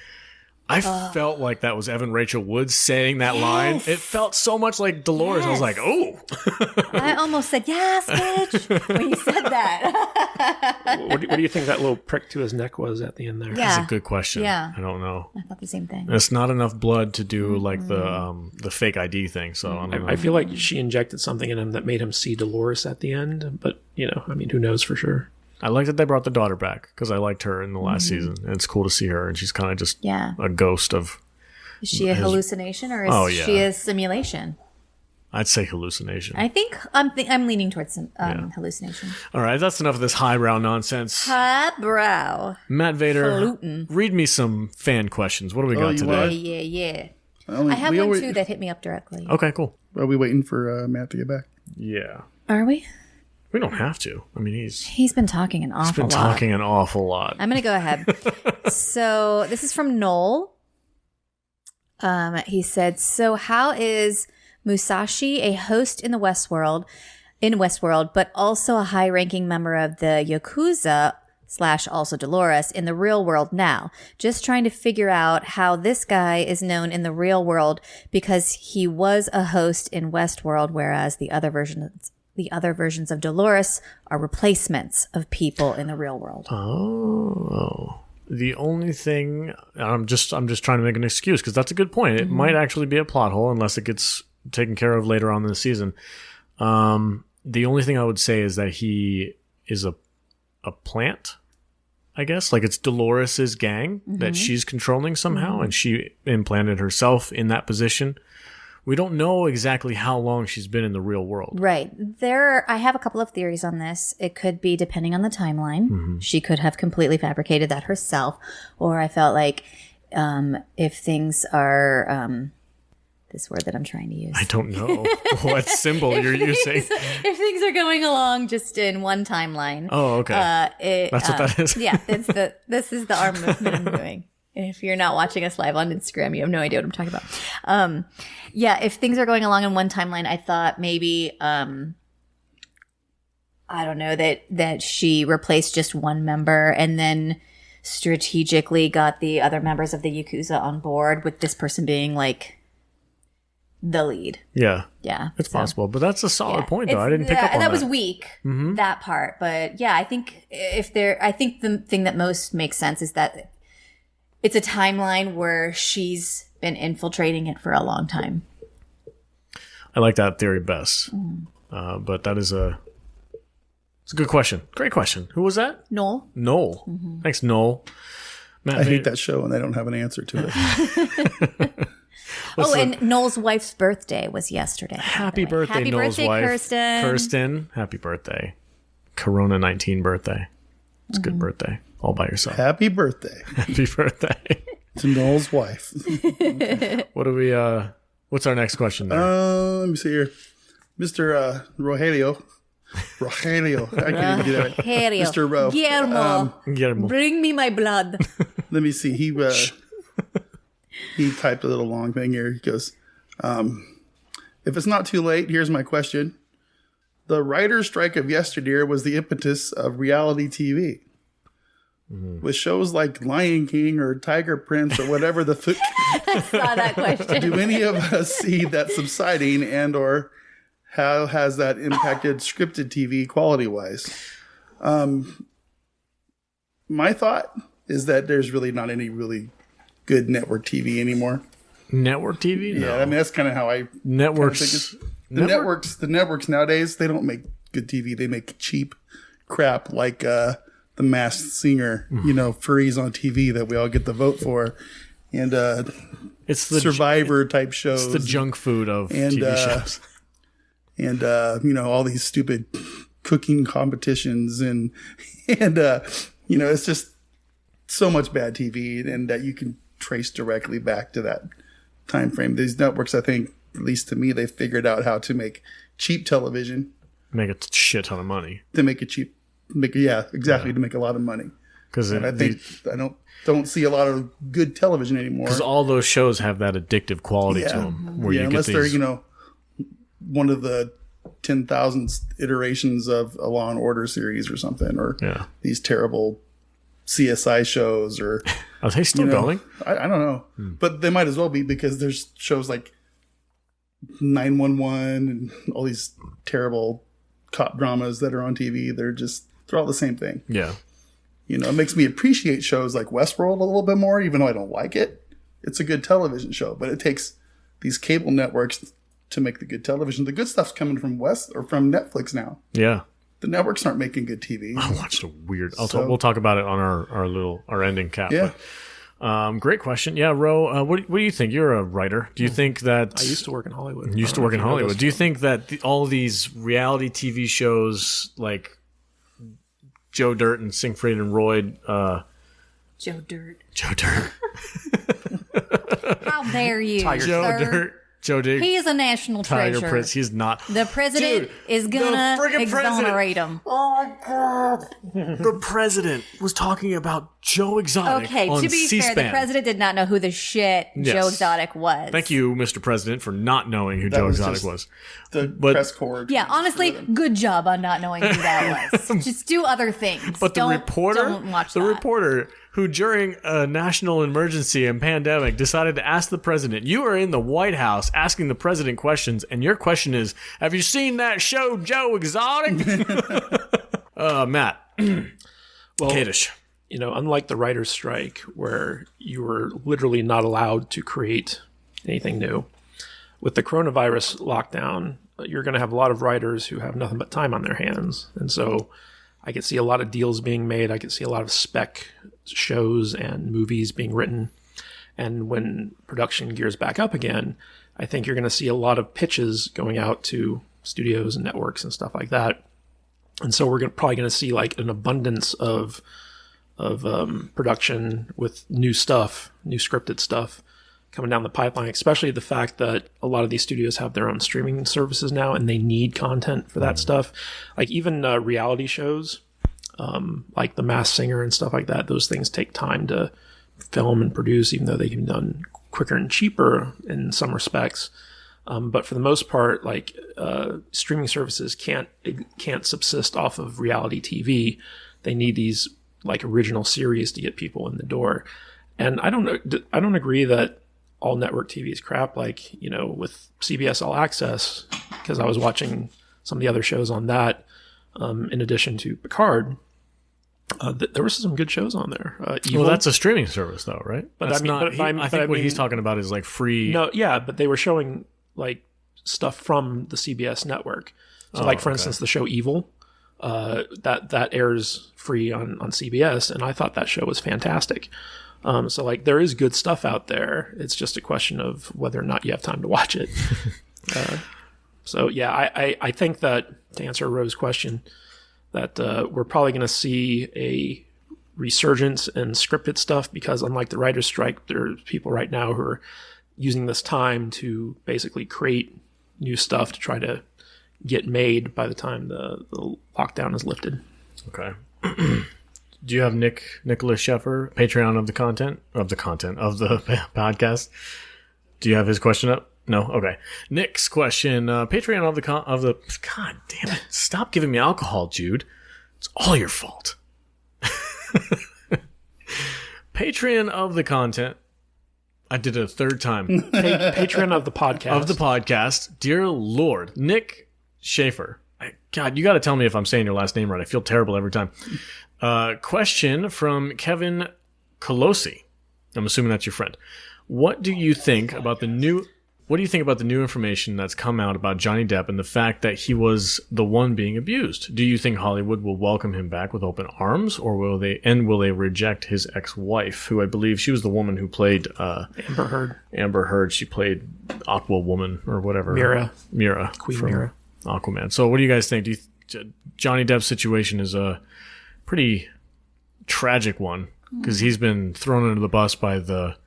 I felt like that was Evan Rachel Wood saying that line. It felt so much like Dolores. I was like, oh. I almost said, yes, bitch, when you said that. What do you think that little prick to his neck was at the end there? Yeah. That's a good question. Yeah. I don't know. I thought the same thing. It's not enough blood to do like the fake ID thing. So I don't know. I feel like she injected something in him that made him see Dolores at the end. But, who knows for sure. I like that they brought the daughter back because I liked her in the last season. And it's cool to see her. And she's kind of just a ghost of... Is she a hallucination or is she a simulation? I'd say hallucination. I think I'm leaning towards some hallucination. All right, that's enough of this highbrow nonsense. Highbrow. Matt Vader, Falutin'. read me some fan questions. What do we got you today? Yeah. Only- I have we one always- too that hit me up directly. Okay, cool. Are we waiting for Matt to get back? Yeah. Are we? We don't have to. I mean, He's been talking an awful lot. talking an awful lot. I'm going to go ahead. So this is from Noel. He said, so how is Musashi a host in Westworld, but also a high-ranking member of the Yakuza / also Dolores in the real world now? Just trying to figure out how this guy is known in the real world because he was a host in Westworld, whereas the other versions of Dolores are replacements of people in the real world. Oh. The only thing, I'm just trying to make an excuse because that's a good point. It might actually be a plot hole unless it gets taken care of later on in the season. The only thing I would say is that he is a plant, I guess. Like it's Dolores' gang that she's controlling somehow, and she implanted herself in that position. We don't know exactly how long she's been in the real world. Right. I have a couple of theories on this. It could be depending on the timeline. She could have completely fabricated that herself. Or I felt like if things are, this word that I'm trying to use. I don't know what symbol you're using. If things are going along just in one timeline. Oh, okay. That's what that is. Yeah, this is the arm movement I'm doing. If you're not watching us live on Instagram, you have no idea what I'm talking about. If things are going along in one timeline, I thought maybe, I don't know, that she replaced just one member and then strategically got the other members of the Yakuza on board with this person being like the lead. Yeah. Yeah. It's possible. But that's a solid point, though. I didn't pick up on that. That was weak, that part. But yeah, I think the thing that most makes sense is that it's a timeline where she's been infiltrating it for a long time. I like that theory best. But that is it's a good question. Great question. Who was that? Noel. Thanks, Noel. Matt, I hate that show and they don't have an answer to it. And Noel's wife's birthday was yesterday. Happy birthday, Happy Noel's birthday, wife. Kirsten. Happy birthday. Corona 19 birthday. It's a good birthday. All by yourself. Happy birthday Happy birthday. to Noel's wife. What do we what's our next question there? Let me see here. Mr. Rogelio. I can't even get that right. Helio. Mr. Ro. Guillermo. Bring me my blood. Let me see. He typed a little long thing here. He goes, if it's not too late, here's my question. The writer's strike of yesteryear was the impetus of reality TV. With shows like Lion King or Tiger Prince or whatever the I saw that question. do any of us see that subsiding, and or how has that impacted scripted TV quality-wise? My thought is that there's really not any really good network TV anymore. Network TV? No. Yeah, I mean that's kind of how I Networks. The networks nowadays, they don't make good TV. They make cheap crap like The Masked Singer, furries on TV that we all get the vote for. and It's the Survivor type shows. It's the junk food of TV shows. And all these stupid cooking competitions and it's just so much bad TV, and that you can trace directly back to that time frame. These networks, I think, at least to me, they figured out how to make cheap television, make a shit ton of money. To make a lot of money. Because I think I don't see a lot of good television anymore. Because all those shows have that addictive quality to them. Where you unless get these... they're one of the 10,000th iterations of a Law and Order series or something, or these terrible CSI shows, or are they still going? I don't know, but they might as well be, because there's shows like 911 and all these terrible cop dramas that are on TV. They're all the same thing. Yeah. It makes me appreciate shows like Westworld a little bit more, even though I don't like it. It's a good television show, but it takes these cable networks to make the good television. The good stuff's coming from from Netflix now. Yeah. The networks aren't making good TV. I watched a weird... we'll talk about it on our ending cap. Yeah. But, great question. Yeah, Ro, what do you think? You're a writer. Do you think that... I used to work in Hollywood. Do you think that all these reality TV shows like Joe Dirt and Siegfried and Roy... Joe Dirt. How dare you, Joe Dirt. Joe Dick. He is a national treasure. Prince. He's not. The president is gonna exonerate him. Oh my God! The president was talking about Joe Exotic. Okay, on to be C-SPAN. fair, the president did not know who the shit Joe Exotic was. Thank you, Mr. President, for not knowing who Joe Exotic was. The press corps. Yeah, honestly, good job on not knowing who that was. Just do other things. But don't watch the reporter who during a national emergency and pandemic decided to ask the president, you are in the White House asking the president questions, and your question is, have you seen that show Joe Exotic? Matt. Well, Kadish. Unlike the writer's strike, where you were literally not allowed to create anything new, with the coronavirus lockdown, you're going to have a lot of writers who have nothing but time on their hands. And so I could see a lot of deals being made. I could see a lot of spec shows and movies being written. And when production gears back up again, I think you're going to see a lot of pitches going out to studios and networks and stuff like that. And so we're probably going to see like an abundance of production with new stuff, new scripted stuff coming down the pipeline, especially the fact that a lot of these studios have their own streaming services now and they need content for that stuff. Like even reality shows, like The Masked Singer and stuff like that, those things take time to film and produce, even though they can be done quicker and cheaper in some respects. But for the most part, like streaming services can't subsist off of reality TV. They need these like original series to get people in the door. And I don't agree that all network TV is crap. Like, with CBS All Access, because I was watching some of the other shows on that, in addition to Picard, there were some good shows on there. Well, that's a streaming service, though, right? But that's I think what he's talking about is like free. No, yeah, but they were showing like stuff from the CBS network. So, for instance, the show Evil, that airs free on CBS, and I thought that show was fantastic. So like there is good stuff out there. It's just a question of whether or not you have time to watch it. So yeah, I think that to answer Rose's question, that we're probably going to see a resurgence in scripted stuff, because unlike the writer's strike, there's people right now who are using this time to basically create new stuff to try to get made by the time the lockdown is lifted. Okay. Do you have Nicholas Sheffer, Patreon of the podcast? Do you have his question up? No? Okay. Nick's question, Patreon of the God damn it. Stop giving me alcohol, Jude. It's all your fault. Patreon of the content. I did it a third time. Patreon of the podcast. Of the podcast. Dear Lord. Nick Schaefer. God, you got to tell me if I'm saying your last name right. I feel terrible every time. Question from Kevin Colosi. I'm assuming that's your friend. What do you think about the new... What do you think about the new information that's come out about Johnny Depp and the fact that he was the one being abused? Do you think Hollywood will welcome him back with open arms, or will they reject his ex-wife, who I believe she was the woman who played Amber Heard. Amber Heard. She played Aqua Woman or whatever. Mira. Queen Mira. Aquaman. So what do you guys think? Johnny Depp's situation is a pretty tragic one because he's been thrown under the bus by the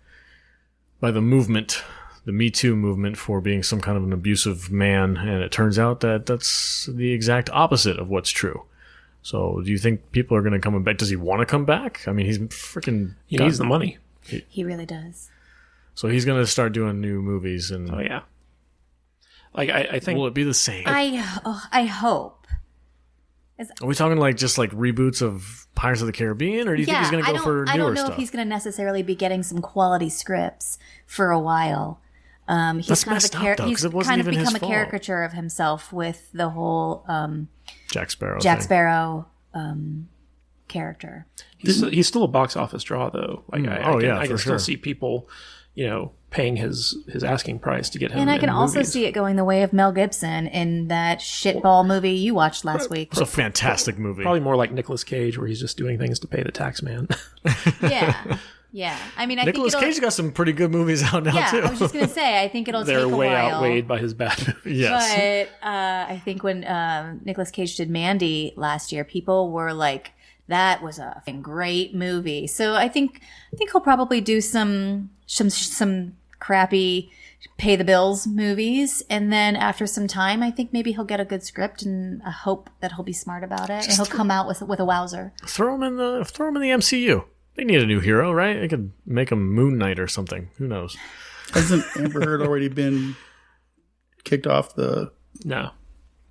movement, the Me Too movement, for being some kind of an abusive man, and it turns out that that's the exact opposite of what's true. So do you think people are going to come back? Does he want to come back? I mean, he's freaking... He needs the money. He really does. So he's going to start doing new movies. And oh, yeah. Like, I think... Will it be the same? I hope. Are we talking like just like reboots of Pirates of the Caribbean, or do you think he's going to go for newer stuff? I don't know if he's going to necessarily be getting some quality scripts for a while. He's That's kind messed of up, though, because it wasn't even his become a fault. caricature of himself with the whole Jack Sparrow character. He's still a box office draw, though. Like, I can sure. still see people, paying his asking price to get him. And I can in also movies. see it going the way of Mel Gibson in that shitball movie you watched last week. It's a fantastic movie. Probably more like Nicolas Cage, where he's just doing things to pay the tax man. Yeah. I mean, I Nicolas think Cage got some pretty good movies out now, too. I was just going to say, I think it'll take They're a way while. outweighed by his bad movies. Yes. But I think when Nicolas Cage did Mandy last year, people were like, that was a great movie. So I think he'll probably do some crappy pay the bills movies, and then after some time, I think maybe he'll get a good script, and I hope that he'll be smart about it, and he'll come out with a wowzer. Throw him in the MCU. They need a new hero, right? They could make him Moon Knight or something. Who knows? Hasn't Amber Heard already been kicked off the No.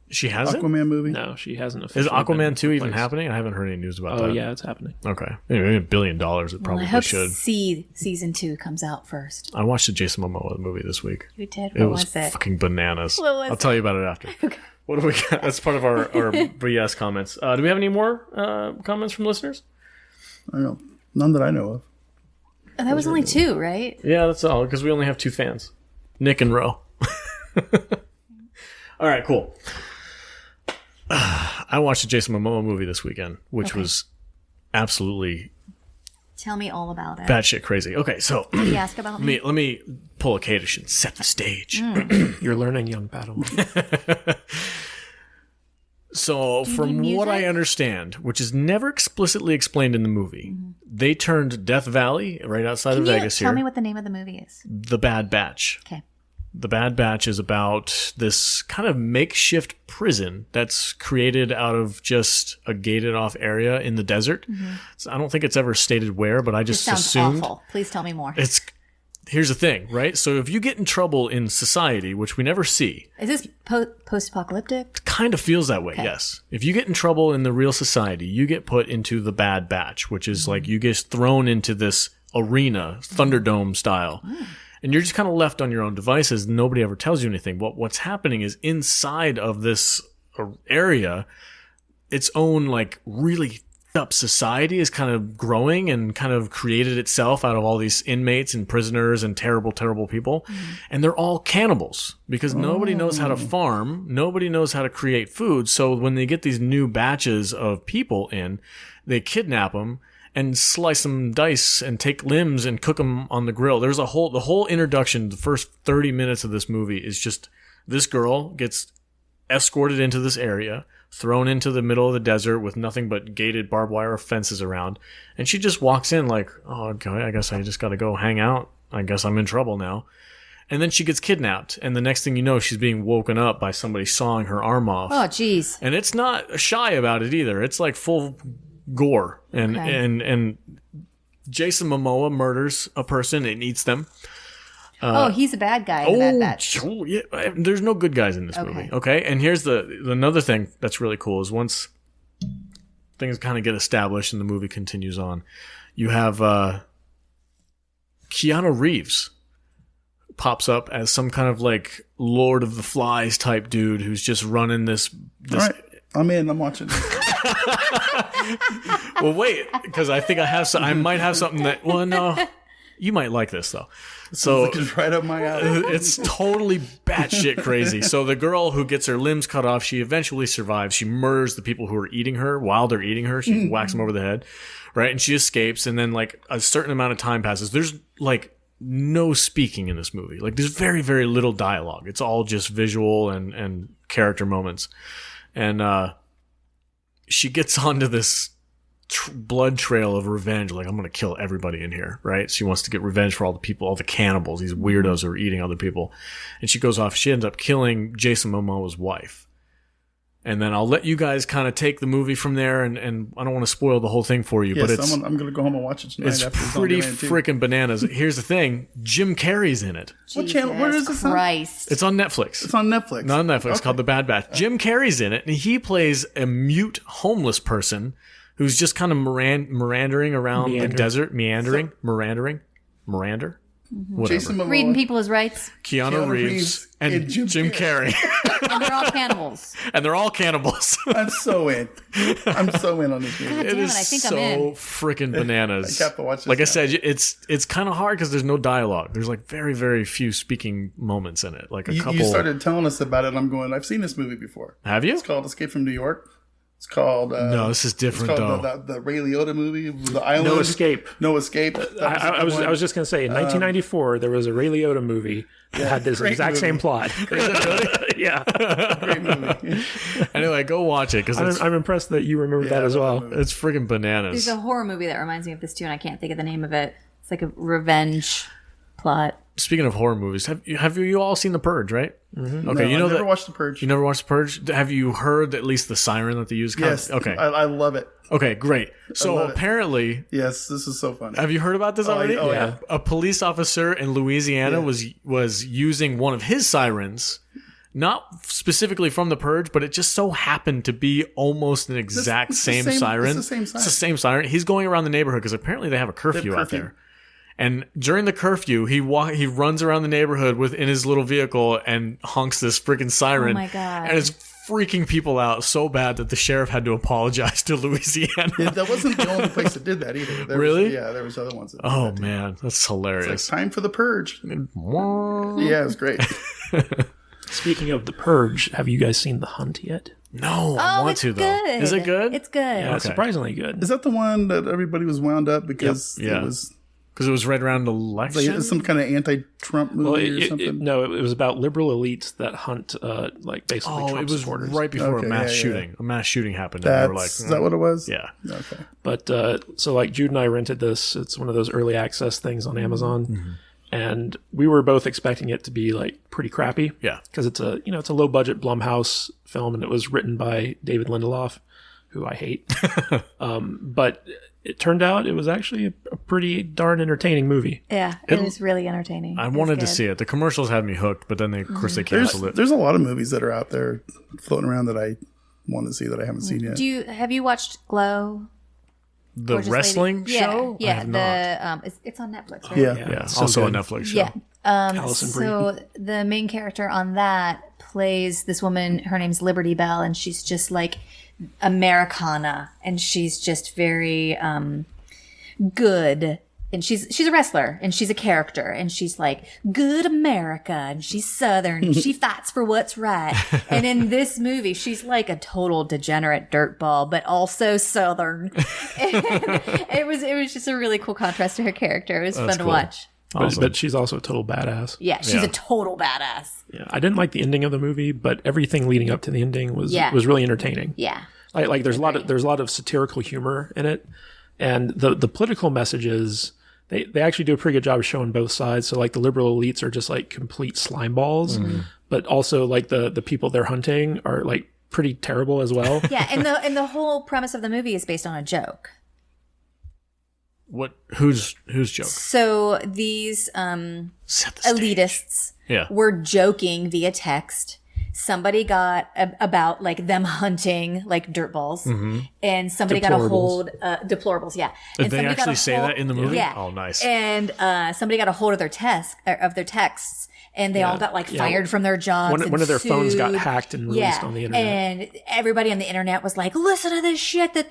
She hasn't? Aquaman movie? No, she hasn't Is officially Aquaman 2 even replaced. happening? I haven't heard any news about that. Oh, yeah, it's happening. Okay. Anyway, $1 billion. It probably I hope should. season 2 comes out first. I watched the Jason Momoa movie this week. You did? It What was was it? fucking bananas. What was I'll tell you about it after. Okay. What do we got? That's part of our BS comments. Do we have any more comments from listeners? I don't know. None that I know of. Oh, that was only 2, right? Yeah, that's all, because we only have 2 fans. Nick and Ro. All right, cool. I watched the Jason Momoa movie this weekend, which was absolutely Tell me all about it. batshit crazy. Okay, so Did he ask about me? let me pull a Kadish and set the stage. You're learning, young Padawan. So, you from need what I music? understand, which is never explicitly explained in the movie, they turned Death Valley, right outside Can of you Vegas tell here, me what the name of the movie is? The Bad Batch. Okay. The Bad Batch is about this kind of makeshift prison that's created out of just a gated off area in the desert. So I don't think it's ever stated where, but I This just sounds assumed awful. Please tell me more. Here's the thing, right? So if you get in trouble in society, which we never see, Is this post-apocalyptic? it kind of feels that way, yes. If you get in trouble in the real society, you get put into the Bad Batch, which is like you get thrown into this arena, Thunderdome style. And you're just kind of left on your own devices. Nobody ever tells you anything. What's happening is inside of this area, its own like really up society is kind of growing and kind of created itself out of all these inmates and prisoners and terrible, terrible people. And they're all cannibals because nobody knows how to farm. Nobody knows how to create food. So when they get these new batches of people in, they kidnap them and slice them dice and take limbs and cook them on the grill. There's the whole introduction, the first 30 minutes of this movie is just this girl gets escorted into this area, thrown into the middle of the desert with nothing but gated barbed wire fences around. And she just walks in like, oh, okay, I guess I just got to go hang out. I guess I'm in trouble now. And then she gets kidnapped. And the next thing you know, she's being woken up by somebody sawing her arm off. Oh, jeez. And it's not shy about it either. It's like full gore. And Okay. and Jason Momoa murders a person and eats them. He's a bad guy in that batch. Yeah, there's no good guys in this movie. Okay, and here's another thing that's really cool is once things kind of get established and the movie continues on, you have Keanu Reeves pops up as some kind of like Lord of the Flies type dude who's just running this. All right. I'm in. I'm watching. Well, wait, because I think I might have something that. Well, no, you might like this though. So It's right up my alley. it's totally batshit crazy. So the girl who gets her limbs cut off, she eventually survives. She murders the people who are eating her while they're eating her. She whacks them over the head, right? And she escapes. And then like a certain amount of time passes. There's like no speaking in this movie. Like there's very, very little dialogue. It's all just visual and character moments. And she gets onto this blood trail of revenge. Like, I'm going to kill everybody in here, right? She wants to get revenge for all the people, all the cannibals, these weirdos who are eating other people. And she goes off. She ends up killing Jason Momoa's wife. And then I'll let you guys kind of take the movie from there. And I don't want to spoil the whole thing for you, Yes, but it's I'm going to go home and watch it tonight. it's after on pretty demand, too. freaking bananas. Here's the thing. Jim Carrey's in it. What channel? Where is this on? Christ. It's on Netflix. It's on Netflix. Not on Netflix. It's Okay. called The Bad Batch. Jim Carrey's in it, and he plays a mute homeless person who's just kind of meandering around the desert. Merander? Whatever. Jason Momoa. Reading people's rights. Keanu Reeves and Jim Carrey. And they're all cannibals. And they're all cannibals. I'm so in. I'm so in on this movie. God It damn it, is I think so I'm in. freaking bananas. I have to watch this Like I now. said, it's kind of hard because there's no dialogue. There's like very, very few speaking moments in it. Like a couple. You started telling us about it, and I'm going, I've seen this movie before. Have you? It's called Escape from New York. It's called... No, this is different it's called though. the Ray Liotta movie, The Island. No Escape. No Escape. I was just going to say, in 1994, there was a Ray Liotta movie that had this great exact movie. same plot. Yeah. Great movie. Anyway, go watch it because I'm impressed that you remember that as well. it's friggin' bananas. There's a horror movie that reminds me of this too, and I can't think of the name of it. It's like a revenge plot. Speaking of horror movies, have you all seen The Purge, right? Mm-hmm. Okay, No, you know I never that watched The Purge. you never watched The Purge. Have you heard at least the siren that they use? Yes. Okay. I love it. Okay. Great. So love it. apparently, Yes, this is so funny. have you heard about this already? oh, yeah. A police officer in Louisiana was using one of his sirens, not specifically from The Purge, but it just so happened to be almost an exact it's the same same- siren. it's the same siren. It's the same siren. He's going around the neighborhood because apparently they have a curfew out there. And during the curfew, he runs around the neighborhood in his little vehicle and honks this freaking siren. Oh my God. And it's freaking people out so bad that the sheriff had to apologize to Louisiana. Yeah, that wasn't the only place that did that either. Really? There was other ones that did Oh that too. man, that's hilarious. It's like, time for The Purge. Yeah, it was great. Speaking of The Purge, have you guys seen The Hunt yet? No, I want it's to though. good. Is it good? It's good. Yeah, it's surprisingly good. Is that the one that everybody was wound up because Yep. Yeah. it was Because it was right around the election. like some kind of anti-Trump movie Well, or something? no, it was about liberal elites that hunt, like basically Oh, Trump it was supporters. right before Okay, a mass yeah, yeah. shooting. A mass shooting happened, and they were like, Is that what it was? yeah. Okay. But so like Jude and I rented this. It's one of those early access things on Amazon, and we were both expecting it to be like pretty crappy. Yeah. because it's a low budget Blumhouse film, and it was written by David Lindelof, who I hate. But it turned out it was actually a pretty darn entertaining movie. Yeah, it is really entertaining. I It's wanted to good. see it. The commercials had me hooked, but then they, of course, they canceled it. There's a lot of movies that are out there floating around that I want to see that I haven't seen yet. Have you watched Glow? The Gorgeous wrestling Lady? show? I Yeah, have not. it's on Netflix, right? Yeah. Yeah, so also good. a Netflix show. Yeah. Alison Brie. So the main character on that plays this woman. Her name's Liberty Bell, and she's just like Americana, and she's just very good. And she's a wrestler, and she's a character, and she's like good America, and she's Southern, and she fights for what's right. And in this movie, she's like a total degenerate dirtball, but also Southern. And it was just a really cool contrast to her character. It was fun to cool. watch. But she's also a total badass. Yeah, she's Yeah. a total badass. Yeah, I didn't like the ending of the movie, but everything leading up to the ending was Yeah. was really entertaining. Yeah. Like there's a lot of satirical humor in it, and the political messages they actually do a pretty good job of showing both sides. So like the liberal elites are just like complete slime balls, but also like the people they're hunting are like pretty terrible as well. Yeah, and the whole premise of the movie is based on a joke. What? Whose joke? So these Set the stage. elitists Yeah. were joking via text. Somebody got about like them hunting like dirtballs, and somebody got a Deplorables. hold deplorables. Yeah, Did and they somebody got actually a say hold- that in the movie? Yeah. Oh, nice. And somebody got a hold of their texts, and they all got like fired from their jobs. One of their phones got sued. hacked and released on the internet. And everybody on the internet was like, "Listen to this shit that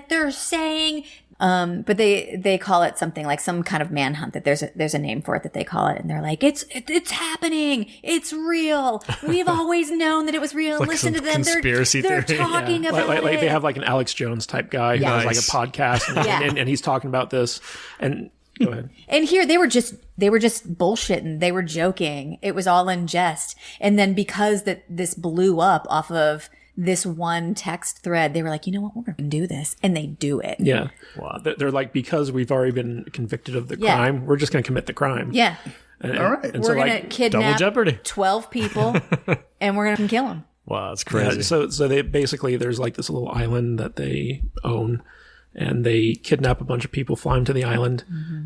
they're saying. But they call it something like some kind of manhunt, that there's a name for it that they call it. And they're like, it's happening. It's real. We've always known that it was real. Like Listen to them. conspiracy they're theory. talking about it. Like they have like an Alex Jones type guy who has like a podcast and he's talking about this. And go ahead. And here they were just bullshitting. They were joking. It was all in jest. And then because this blew up off of this one text thread, they were like, you know what, we're going to do this. And they do it. Yeah. Wow. They're like, because we've already been convicted of the crime, we're just going to commit the crime. Yeah. All right. And We're so, going like, to kidnap Double jeopardy. 12 people and we're going to kill them. Wow, that's crazy. so they basically, there's like this little island that they own, and they kidnap a bunch of people, fly them to the island,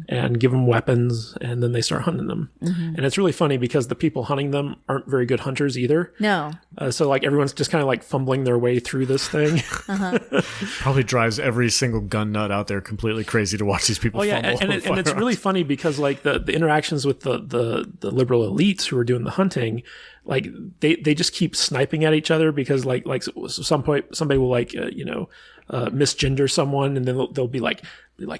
and give them weapons, and then they start hunting them. And it's really funny because the people hunting them aren't very good hunters either. No. So like everyone's just kind of like fumbling their way through this thing. Probably drives every single gun nut out there completely crazy to watch these people fumble. and it's really funny because like the interactions with the liberal elites who are doing the hunting, like they just keep sniping at each other because like some point somebody will like misgender someone, and then they'll be like,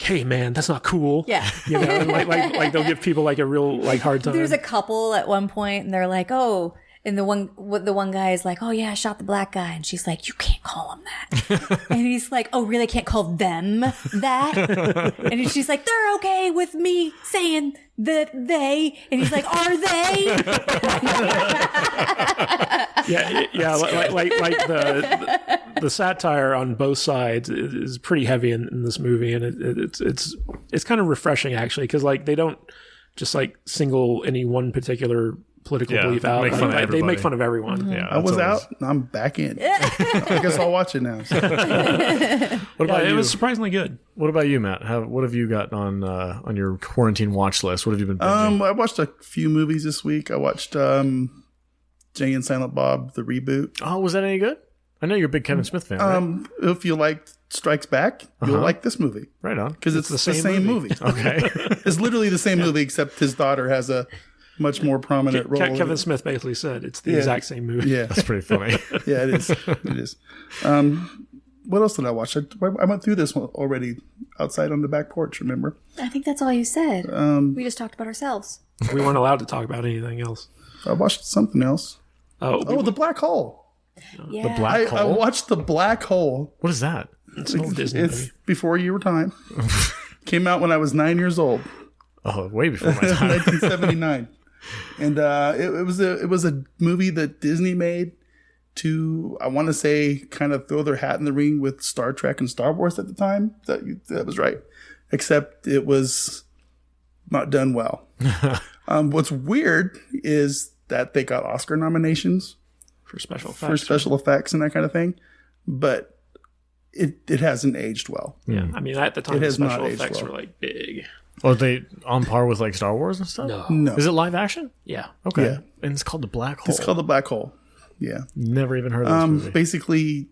hey man, that's not cool. Yeah. And like they'll give people like a real like hard time. There's a couple at one point and they're like, oh, and the one guy is like, oh yeah, I shot the black guy. And she's like, you can't call him that. And he's like, oh really, I can't call them that? And she's like, they're okay with me saying that they, and he's like, are they? yeah, like the satire on both sides is pretty heavy in this movie, and it's kind of refreshing actually, because like they don't just like single any one particular political belief out. Make fun of they make fun of everyone. Yeah, I was out. I'm back in. I guess I'll watch it now. So. What about you? It was surprisingly good. What about you, Matt? What have you got on your quarantine watch list? What have you been binging? I watched a few movies this week. I watched Jay and Silent Bob, the reboot. Oh, was that any good? I know you're a big Kevin Smith fan, right? If you liked Strikes Back, you'll like this movie. Right on. Because it's the same movie. Okay. It's literally the same movie, except his daughter has a much more prominent role. Kevin Smith basically said it's the exact same movie. Yeah. That's pretty funny. Yeah, it is. It is. What else did I watch? I went through this one already outside on the back porch, remember? I think that's all you said. We just talked about ourselves. We weren't allowed to talk about anything else. I watched something else. Oh, The Black Hole. Yeah. The Black I Hole? watched The Black Hole. What is that? it's an old Disney It's movie. before your time. Came out when I was 9 years old, Oh, way before my time. 1979. And it was a movie that Disney made to, I want to say, kind of throw their hat in the ring with Star Trek and Star Wars at the time. That was right. Except it was not done well. What's weird is that they got Oscar nominations For special effects. for special effects and that kind of thing, but it hasn't aged well. Yeah, I mean at the time It the has not special aged effects well. were like big. Are they on par with like Star Wars and stuff? No. Is it live action? Yeah. Okay. Yeah. And it's called The Black Hole. It's called The Black Hole. Yeah. Never even heard of this movie. Basically,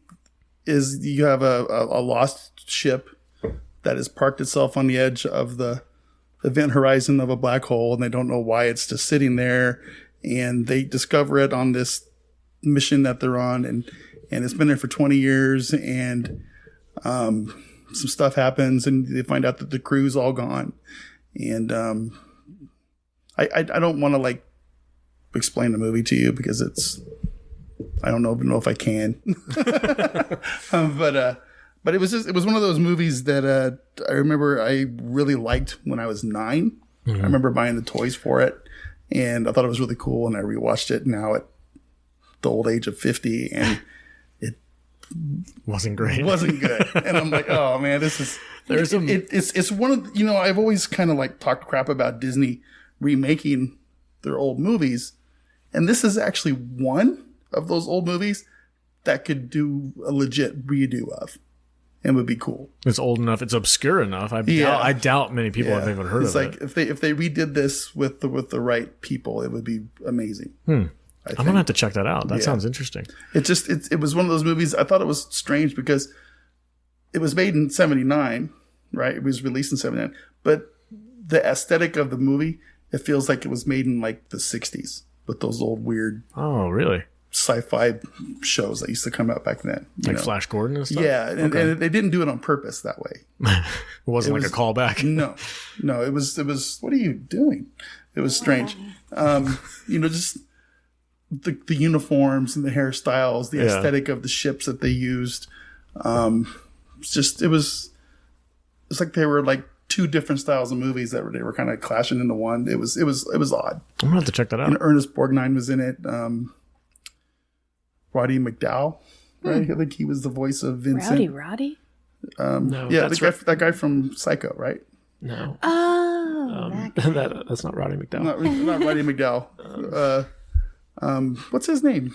is you have a lost ship that has parked itself on the edge of the event horizon of a black hole, and they don't know why it's just sitting there. And they discover it on this mission that they're on, and it's been there for 20 years, and some stuff happens, and they find out that the crew's all gone. And I don't want to like explain the movie to you because I don't know if I can. But it was one of those movies that I remember I really liked when I was 9. I remember buying the toys for it, and I thought it was really cool, and I rewatched it now at the old age of 50, and Wasn't great. wasn't good. And I'm like, oh man, this is it's one of I've always kind of like talked crap about Disney remaking their old movies, and this is actually one of those old movies that could do a legit redo of and would be cool. It's old enough. It's obscure enough. I doubt many people have even heard it's of like it. if they redid this with the right people, it would be amazing. I'm gonna have to check that out. That sounds interesting. It was one of those movies. I thought it was strange because it was made in 79, right? It was released in 79, but the aesthetic of the movie, it feels like it was made in like the 60s with those old weird Oh, really? sci-fi shows that used to come out back then. You know? Flash Gordon and stuff? Yeah, and they didn't do it on purpose that way. It wasn't like a callback. No, it was. What are you doing? It was strange. Just the uniforms and the hairstyles, the aesthetic of the ships that they used. It's like they were like two different styles of movies that they were kind of clashing into one. It was odd. I'm gonna have to check that out. And Ernest Borgnine was in it. Roddy McDowall, right? I think he was the voice of Vincent. Roddy? No, Yeah, that guy from Psycho, right? No. Oh, That's not Roddy McDowell. Not Roddy McDowall. What's his name?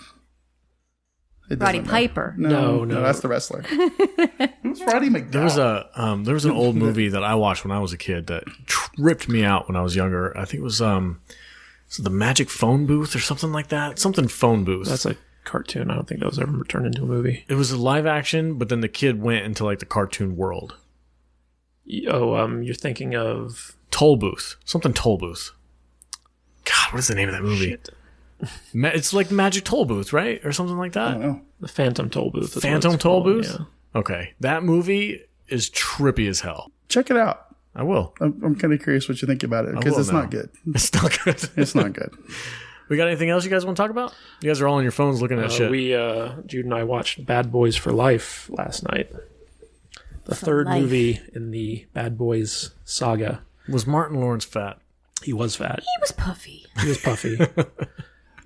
Roddy Piper. No, that's the wrestler. Who's Roddy McDowell? There was an old movie that I watched when I was a kid that tripped me out when I was younger. I think it was The Magic Phone Booth or something like that. Something phone booth. That's a cartoon. I don't think that was ever turned into a movie. It was a live action, but then the kid went into like the cartoon world. You're thinking of Toll Booth. Something Toll Booth. God, what is the name of that movie? Shit. It's like Magic Toll Booth, right? Or something like that? I don't know. The Phantom Toll Booth. Phantom Toll Booth? Yeah. Okay. That movie is trippy as hell. Check it out. I will. I'm kind of curious what you think about it because it's not good. It's not good. It's not good. We got anything else you guys want to talk about? You guys are all on your phones looking at shit. Jude and I watched Bad Boys for Life last night. The third movie in the Bad Boys saga. Was Martin Lawrence fat? He was fat. He was puffy. He was puffy.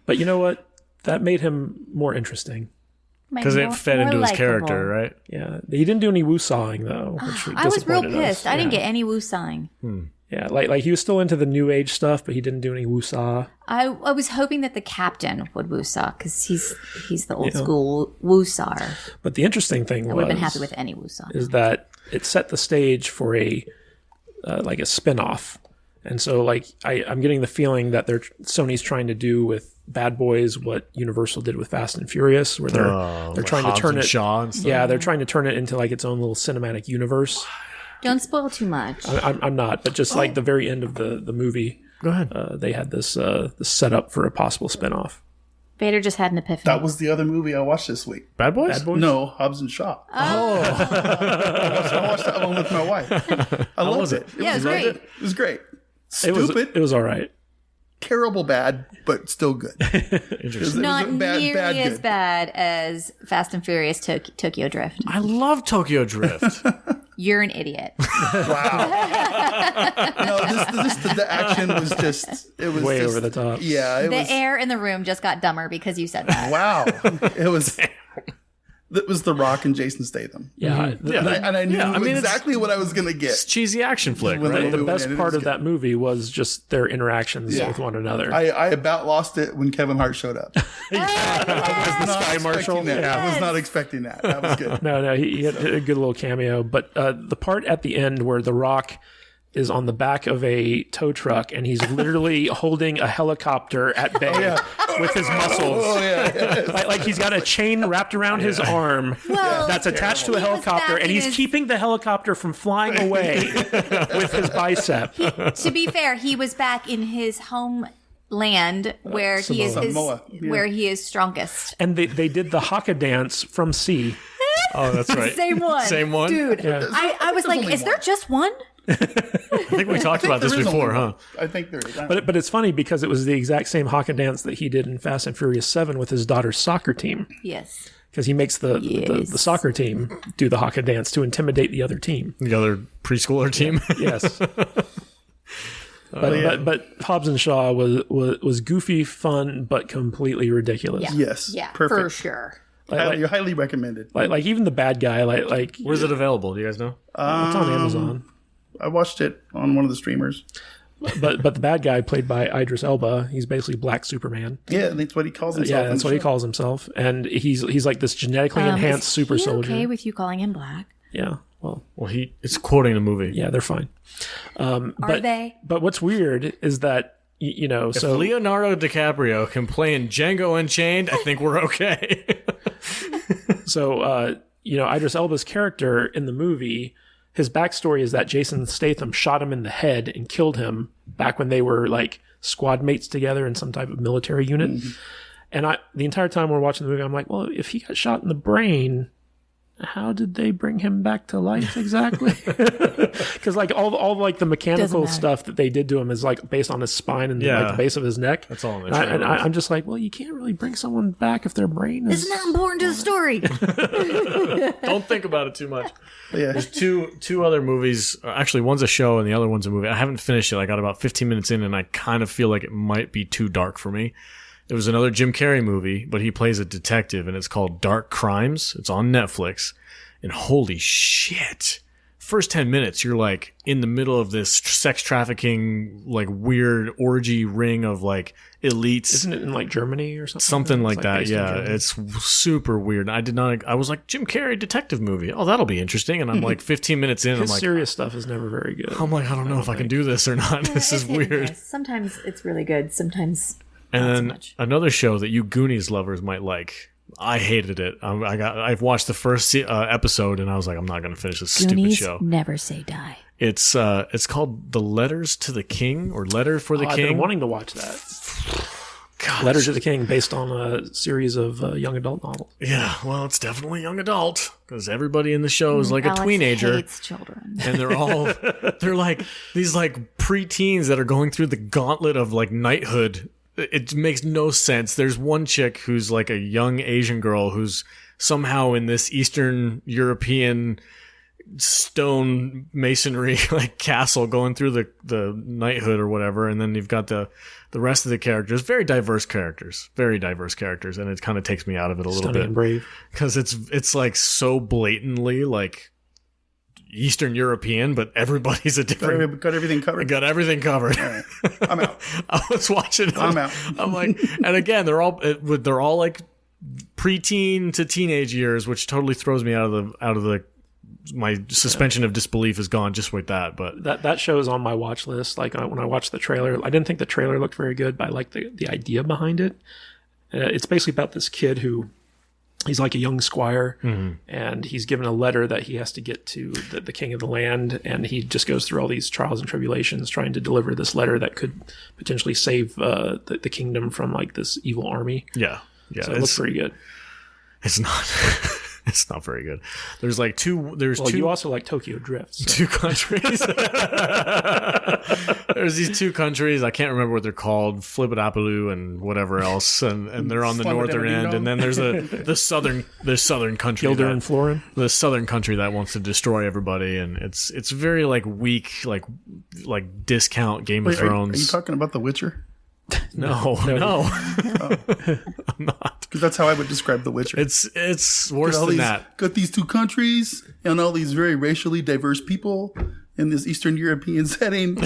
But you know what? That made him more interesting. Because it fed into his character, right? Yeah. He didn't do any woo-sawing, though. Which I was real disappointed us. pissed. I didn't get any woo-sawing. Yeah, like he was still into the new age stuff, but he didn't do any woo-saw. I was hoping that the captain would woo-saw because he's the old school woo-sawer. But the interesting thing I would have been happy with any woo-saw. is that it set the stage for a spin-off. And so like I'm getting the feeling that Sony's trying to do with Bad Boys what Universal did with Fast and Furious, where they're trying to turn it Shaw and stuff. Yeah, they're trying to turn it into like its own little cinematic universe. Don't spoil too much. I'm not, but just like the very end of the movie, Go ahead. they had this setup for a possible spin-off. Vader just had an epiphany. That was the other movie I watched this week. Bad Boys? Bad Boys? No, Hobbs and Shaw. I watched that one with my wife. I loved it. Yeah, it was great. It was great. It was all right. Terrible bad, but still good. Interesting. Not nearly as bad as Fast and Furious Tokyo Drift. I love Tokyo Drift. You're an idiot. Wow. No, the action was just Way over the top. Yeah, The air in the room just got dumber because you said that. Wow, it was. That was The Rock and Jason Statham. Yeah, And I knew I mean, exactly what I was going to get. It's cheesy action flick, When right? they- the best part of that movie was just their interactions with one another. I about lost it when Kevin Hart showed up. I was not Sky Marshal? expecting that. Yeah. I was not expecting that. That was good. No, he had a good little cameo. But the part at the end where The Rock is on the back of a tow truck and he's literally holding a helicopter at bay with his muscles. Oh, yeah. Like he's got a chain wrapped around his arm that's attached to a helicopter, and he's keeping the helicopter from flying away with his bicep. To be fair, he was back in his homeland where he is Samoa. Yeah. where he is strongest. And they did the haka dance from C. Oh, that's right. Same one. Same one? Dude, I was like, only is there one. just one? I think we talked about this There is before, only huh? one. I think there is. But it's funny because it was the exact same haka dance that he did in Fast and Furious 7 with his daughter's soccer team. Yes. Because he makes the soccer team do the haka dance to intimidate the other team. The other preschooler team. Yes. But Hobbs and Shaw was goofy, fun, but completely ridiculous. Yeah. Yes. Yeah, Perfect. for sure. Highly recommended. Like even the bad guy, like Where's it available? Do you guys know? it's on Amazon. I watched it on one of the streamers. But the bad guy played by Idris Elba, he's basically Black Superman. Yeah, that's what he calls himself. Yeah, that's what he calls himself, and he's like this genetically enhanced super is he soldier. okay with you calling him black? Yeah, well, It's quoting the movie. yeah, they're fine. Are they? But what's weird is that If so Leonardo DiCaprio can play in Django Unchained, I think we're okay. Idris Elba's character in the movie, his backstory is that Jason Statham shot him in the head and killed him back when they were like squad mates together in some type of military unit. And the entire time we're watching the movie, I'm like, well, if he got shot in the brain, how did they bring him back to life exactly? Because like all like the mechanical stuff that they did to him is like based on his spine and like the base of his neck. That's all. And I'm just like, well, you can't really bring someone back if their brain is. It's not important to the story. Don't think about it too much. Yeah. There's two other movies. Actually, one's a show and the other one's a movie. I haven't finished it. I got about 15 minutes in, and I kind of feel like it might be too dark for me. It was another Jim Carrey movie, but he plays a detective, and it's called Dark Crimes. It's on Netflix, and holy shit. First 10 minutes, you're like in the middle of this sex trafficking, like weird orgy ring of like elites. Isn't it in like Germany or something? Something like that, yeah. Germany. It's super weird. I was like, Jim Carrey detective movie. Oh, that'll be interesting. And I'm like 15 minutes in, His I'm like, serious stuff is never very good. I don't know if I can do this or not. This is It's hit and weird. miss. Sometimes it's really good. Sometimes And not so then much. another show that you Goonies lovers might like. I hated it. I've watched the first episode and I was like, I'm not going to finish this Goonies stupid show. never say die. It's called The Letters to the King or Letter for the I've King. been wanting to watch that. God, Letter to the King, based on a series of young adult novels. yeah, well, it's definitely young adult because everybody in the show is like Alex a teenager. hates children. And they're like these like preteens that are going through the gauntlet of like knighthood. It makes no sense. There's one chick who's like a young Asian girl who's somehow in this Eastern European stone masonry like castle going through the knighthood or whatever. And then you've got the rest of the characters, very diverse characters. And it kind of takes me out of it a little Stunning bit and brave. because it's like so blatantly like Eastern European, but everybody's a different. Got everything I covered. got everything covered. All right. I'm out. I was watching. I'm out. I'm like, and again, they're all like preteen to teenage years, which totally throws me out of the. My suspension of disbelief is gone just with that. But That show is on my watch list. Like when I watched the trailer, I didn't think the trailer looked very good, but I like the idea behind it. It's basically about this kid who he's like a young squire, and he's given a letter that he has to get to the king of the land, and he just goes through all these trials and tribulations trying to deliver this letter that could potentially save the kingdom from like this evil army. yeah, So it looks pretty good. it's not. It's not very good. There's like two. There's Well, two. you also like Tokyo Drift. So. Two countries. There's these two countries. I can't remember what they're called. Flibadapalu and whatever else. And they're on the northern end. And then there's the southern country. Gilder and Florin. The southern country that wants to destroy everybody. And it's very like weak, like discount Game of Wait, are you Thrones. talking about The Witcher? No. I'm not. Because that's how I would describe The Witcher. It's worse than that. Got these two countries and all these very racially diverse people in this Eastern European setting.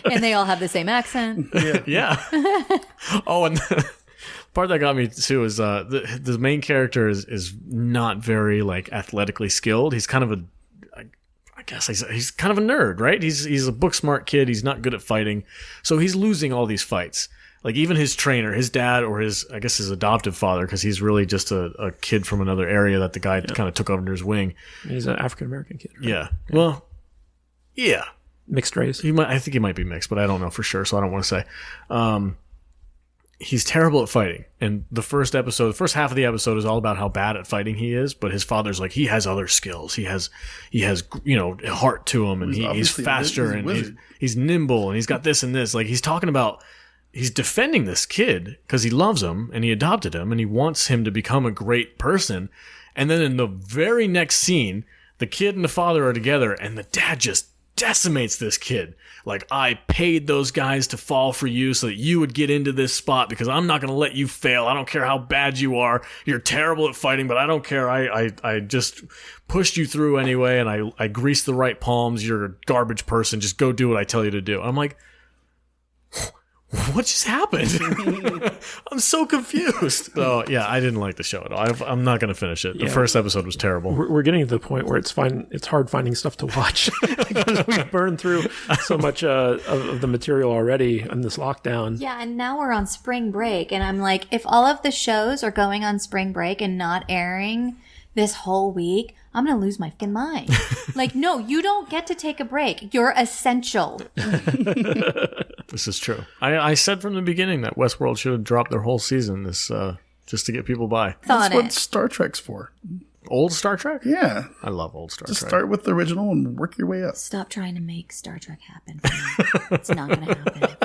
And they all have the same accent. Yeah. Oh, and the part that got me too is the main character is not very like athletically skilled. He's kind of I guess he's kind of a nerd, right? He's a book smart kid. He's not good at fighting, so he's losing all these fights. Like even his trainer, his dad, or his adoptive father, because he's really just a kid from another area that the guy kind of took under his wing. He's an African American kid. Right? Yeah. Well, yeah. Mixed race. I think he might be mixed, but I don't know for sure, so I don't want to say. He's terrible at fighting, and the first half of the episode is all about how bad at fighting he is. But his father's like, he has other skills. He has heart to him, and he's obviously faster, and wizard. he's nimble, and he's got this and this. Like he's talking about, he's defending this kid because he loves him and he adopted him and he wants him to become a great person. And then in the very next scene, the kid and the father are together, and the dad just decimates this kid. Like, I paid those guys to fall for you so that you would get into this spot because I'm not going to let you fail. I don't care how bad you are. You're terrible at fighting, but I don't care. I just pushed you through anyway, and I greased the right palms. You're a garbage person. Just go do what I tell you to do. I'm like, what just happened? I'm so confused. So yeah, I didn't like the show at all. I'm not going to finish it. The first episode was terrible. We're getting to the point where it's hard finding stuff to watch because we've burned through so much of the material already in this lockdown. Yeah, and now we're on spring break, and I'm like, if all of the shows are going on spring break and not airing this whole week, I'm going to lose my fucking mind. Like, no, you don't get to take a break. You're essential. This is true. I said from the beginning that Westworld should have dropped their whole season this just to get people by. That's what Star Trek's for. Old Star Trek? Yeah. I love old Star Trek. Just start with the original and work your way up. Stop trying to make Star Trek happen. It's not going to happen.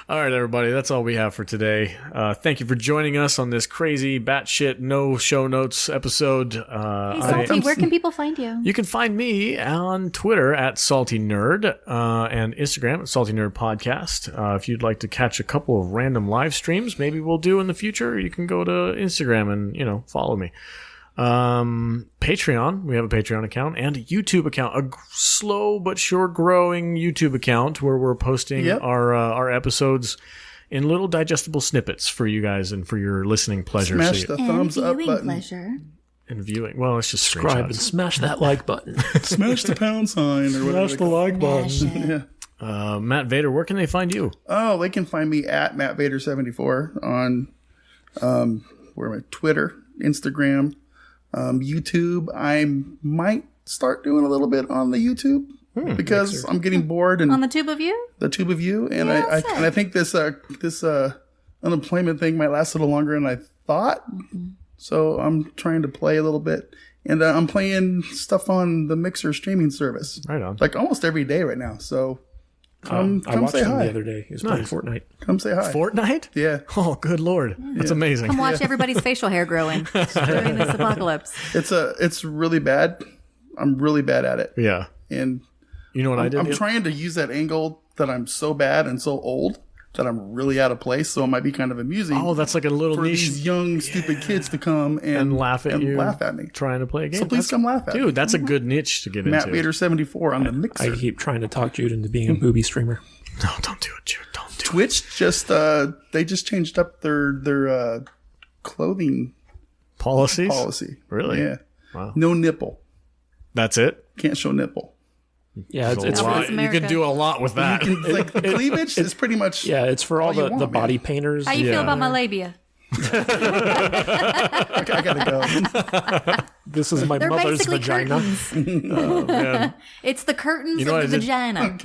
All right, everybody, that's all we have for today. Thank you for joining us on this crazy batshit no show notes episode. Hey, Salty, where can people find you? You can find me on Twitter at Salty Nerd and Instagram at Salty Nerd Podcast. If you'd like to catch a couple of random live streams, maybe we'll do in the future, you can go to Instagram and, follow me. Patreon, we have a Patreon account and a YouTube account, a slow but sure growing YouTube account where we're posting our episodes in little digestible snippets for you guys and for your listening pleasure. Smash the thumbs up button. Pleasure. And viewing. Well, it's just subscribe and smash that like button. Smash the pound sign or whatever. Smash the like button. Yeah. Matt Vader, where can they find you? Oh, they can find me at MattVader74 on where am I? Twitter, Instagram. YouTube, I might start doing a little bit on the YouTube because I'm getting bored and on the tube of you. The tube of you, and I think this unemployment thing might last a little longer than I thought. So I'm trying to play a little bit, and I'm playing stuff on the Mixer streaming service. Right on, like almost every day right now. So come I watched say him hi. the other day. He was playing Fortnite. Come say hi. Fortnite? Yeah. Oh, good Lord. That's amazing. Come watch everybody's facial hair growing during this apocalypse. It's really bad. I'm really bad at it. Yeah. And you know what I did? I'm trying to use that angle that I'm so bad and so old that I'm really out of place. So it might be kind of amusing. Oh, that's like a little for niche. These young, stupid kids to come and laugh at you. Laugh at me. Trying to play a game. So please come laugh at me. Dude, that's a good niche to get into. Matt Vader 74 on the Mixer. I keep trying to talk Jude into being a booby streamer. No, don't do it, Jude. Don't do Twitch it. just they just changed up their clothing policy. Really? Yeah. Wow. No nipple. That's it? Can't show nipple. Yeah, it's for, you can do a lot with that. Like the cleavage is pretty much. Yeah, it's for all the body painters. How you feel about my labia? I gotta go. This is my They're mother's basically vagina. Oh, man. It's the curtains know of the what vagina.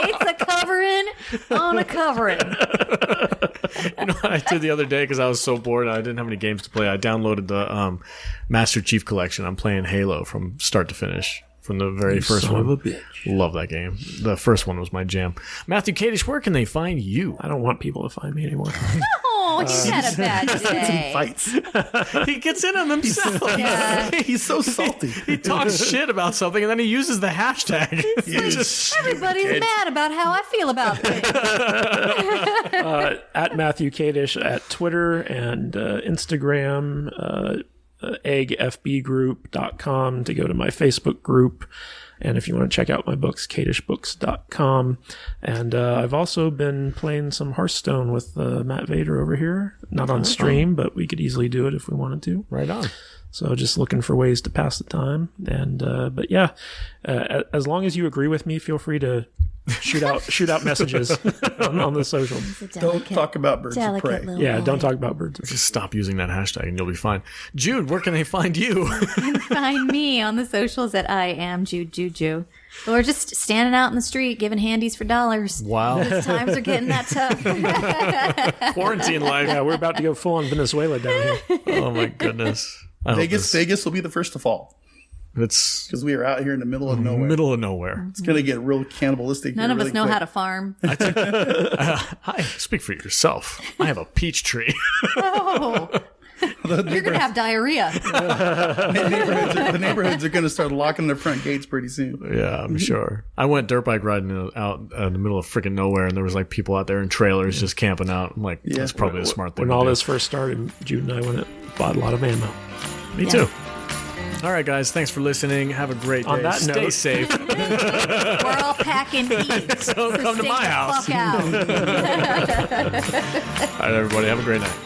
It's a covering on a covering. You know what I did the other day because I was so bored and I didn't have any games to play? I downloaded the Master Chief Collection. I'm playing Halo from start to finish. From the very first son one. of a bitch. Love that game. The first one was my jam. Matthew Kadish, where can they find you? I don't want people to find me anymore. Oh, he's had a bad day. Fights. He gets in on himself. Yeah. He's so salty. He talks shit about something and then he uses the hashtag. Everybody's mad about how I feel about things. At Matthew Kadish at Twitter and Instagram, eggfbgroup.com to go to my Facebook group. And if you want to check out my books, kadishbooks.com. And I've also been playing some Hearthstone with Matt Vader over here. Not on stream, but we could easily do it if we wanted to. Right on. So just looking for ways to pass the time. And but yeah, as long as you agree with me, feel free to shoot out messages on the social. Don't talk about birds of prey. Yeah, don't talk about birds. Just stop using that hashtag and you'll be fine. Jude, where can they find you? Find me on the socials at I am Jude Juju. Or just standing out in the street giving handies for dollars. Wow. Those times are getting that tough. Quarantine life. Yeah, we're about to go full on Venezuela down here. Oh my goodness. Vegas will be the first to fall. It's because we are out here in the middle of nowhere. Middle of nowhere. It's going to get real cannibalistic. None of really us know quick. how to farm. Hi, speak for yourself. I have a peach tree. Oh, you're going to have diarrhea. The neighborhoods are going to start locking their front gates pretty soon. Yeah, I'm sure. I went dirt bike riding out in the middle of freaking nowhere, and there was like people out there in trailers just camping out. I'm like, that's probably a smart thing. When all this first started, Jude and I went and bought a lot of ammo. Me too. All right, guys. Thanks for listening. Have a great day. On that Stay note, safe. We're all packing heat. So come to my house. Fuck out. All right, everybody. Have a great night.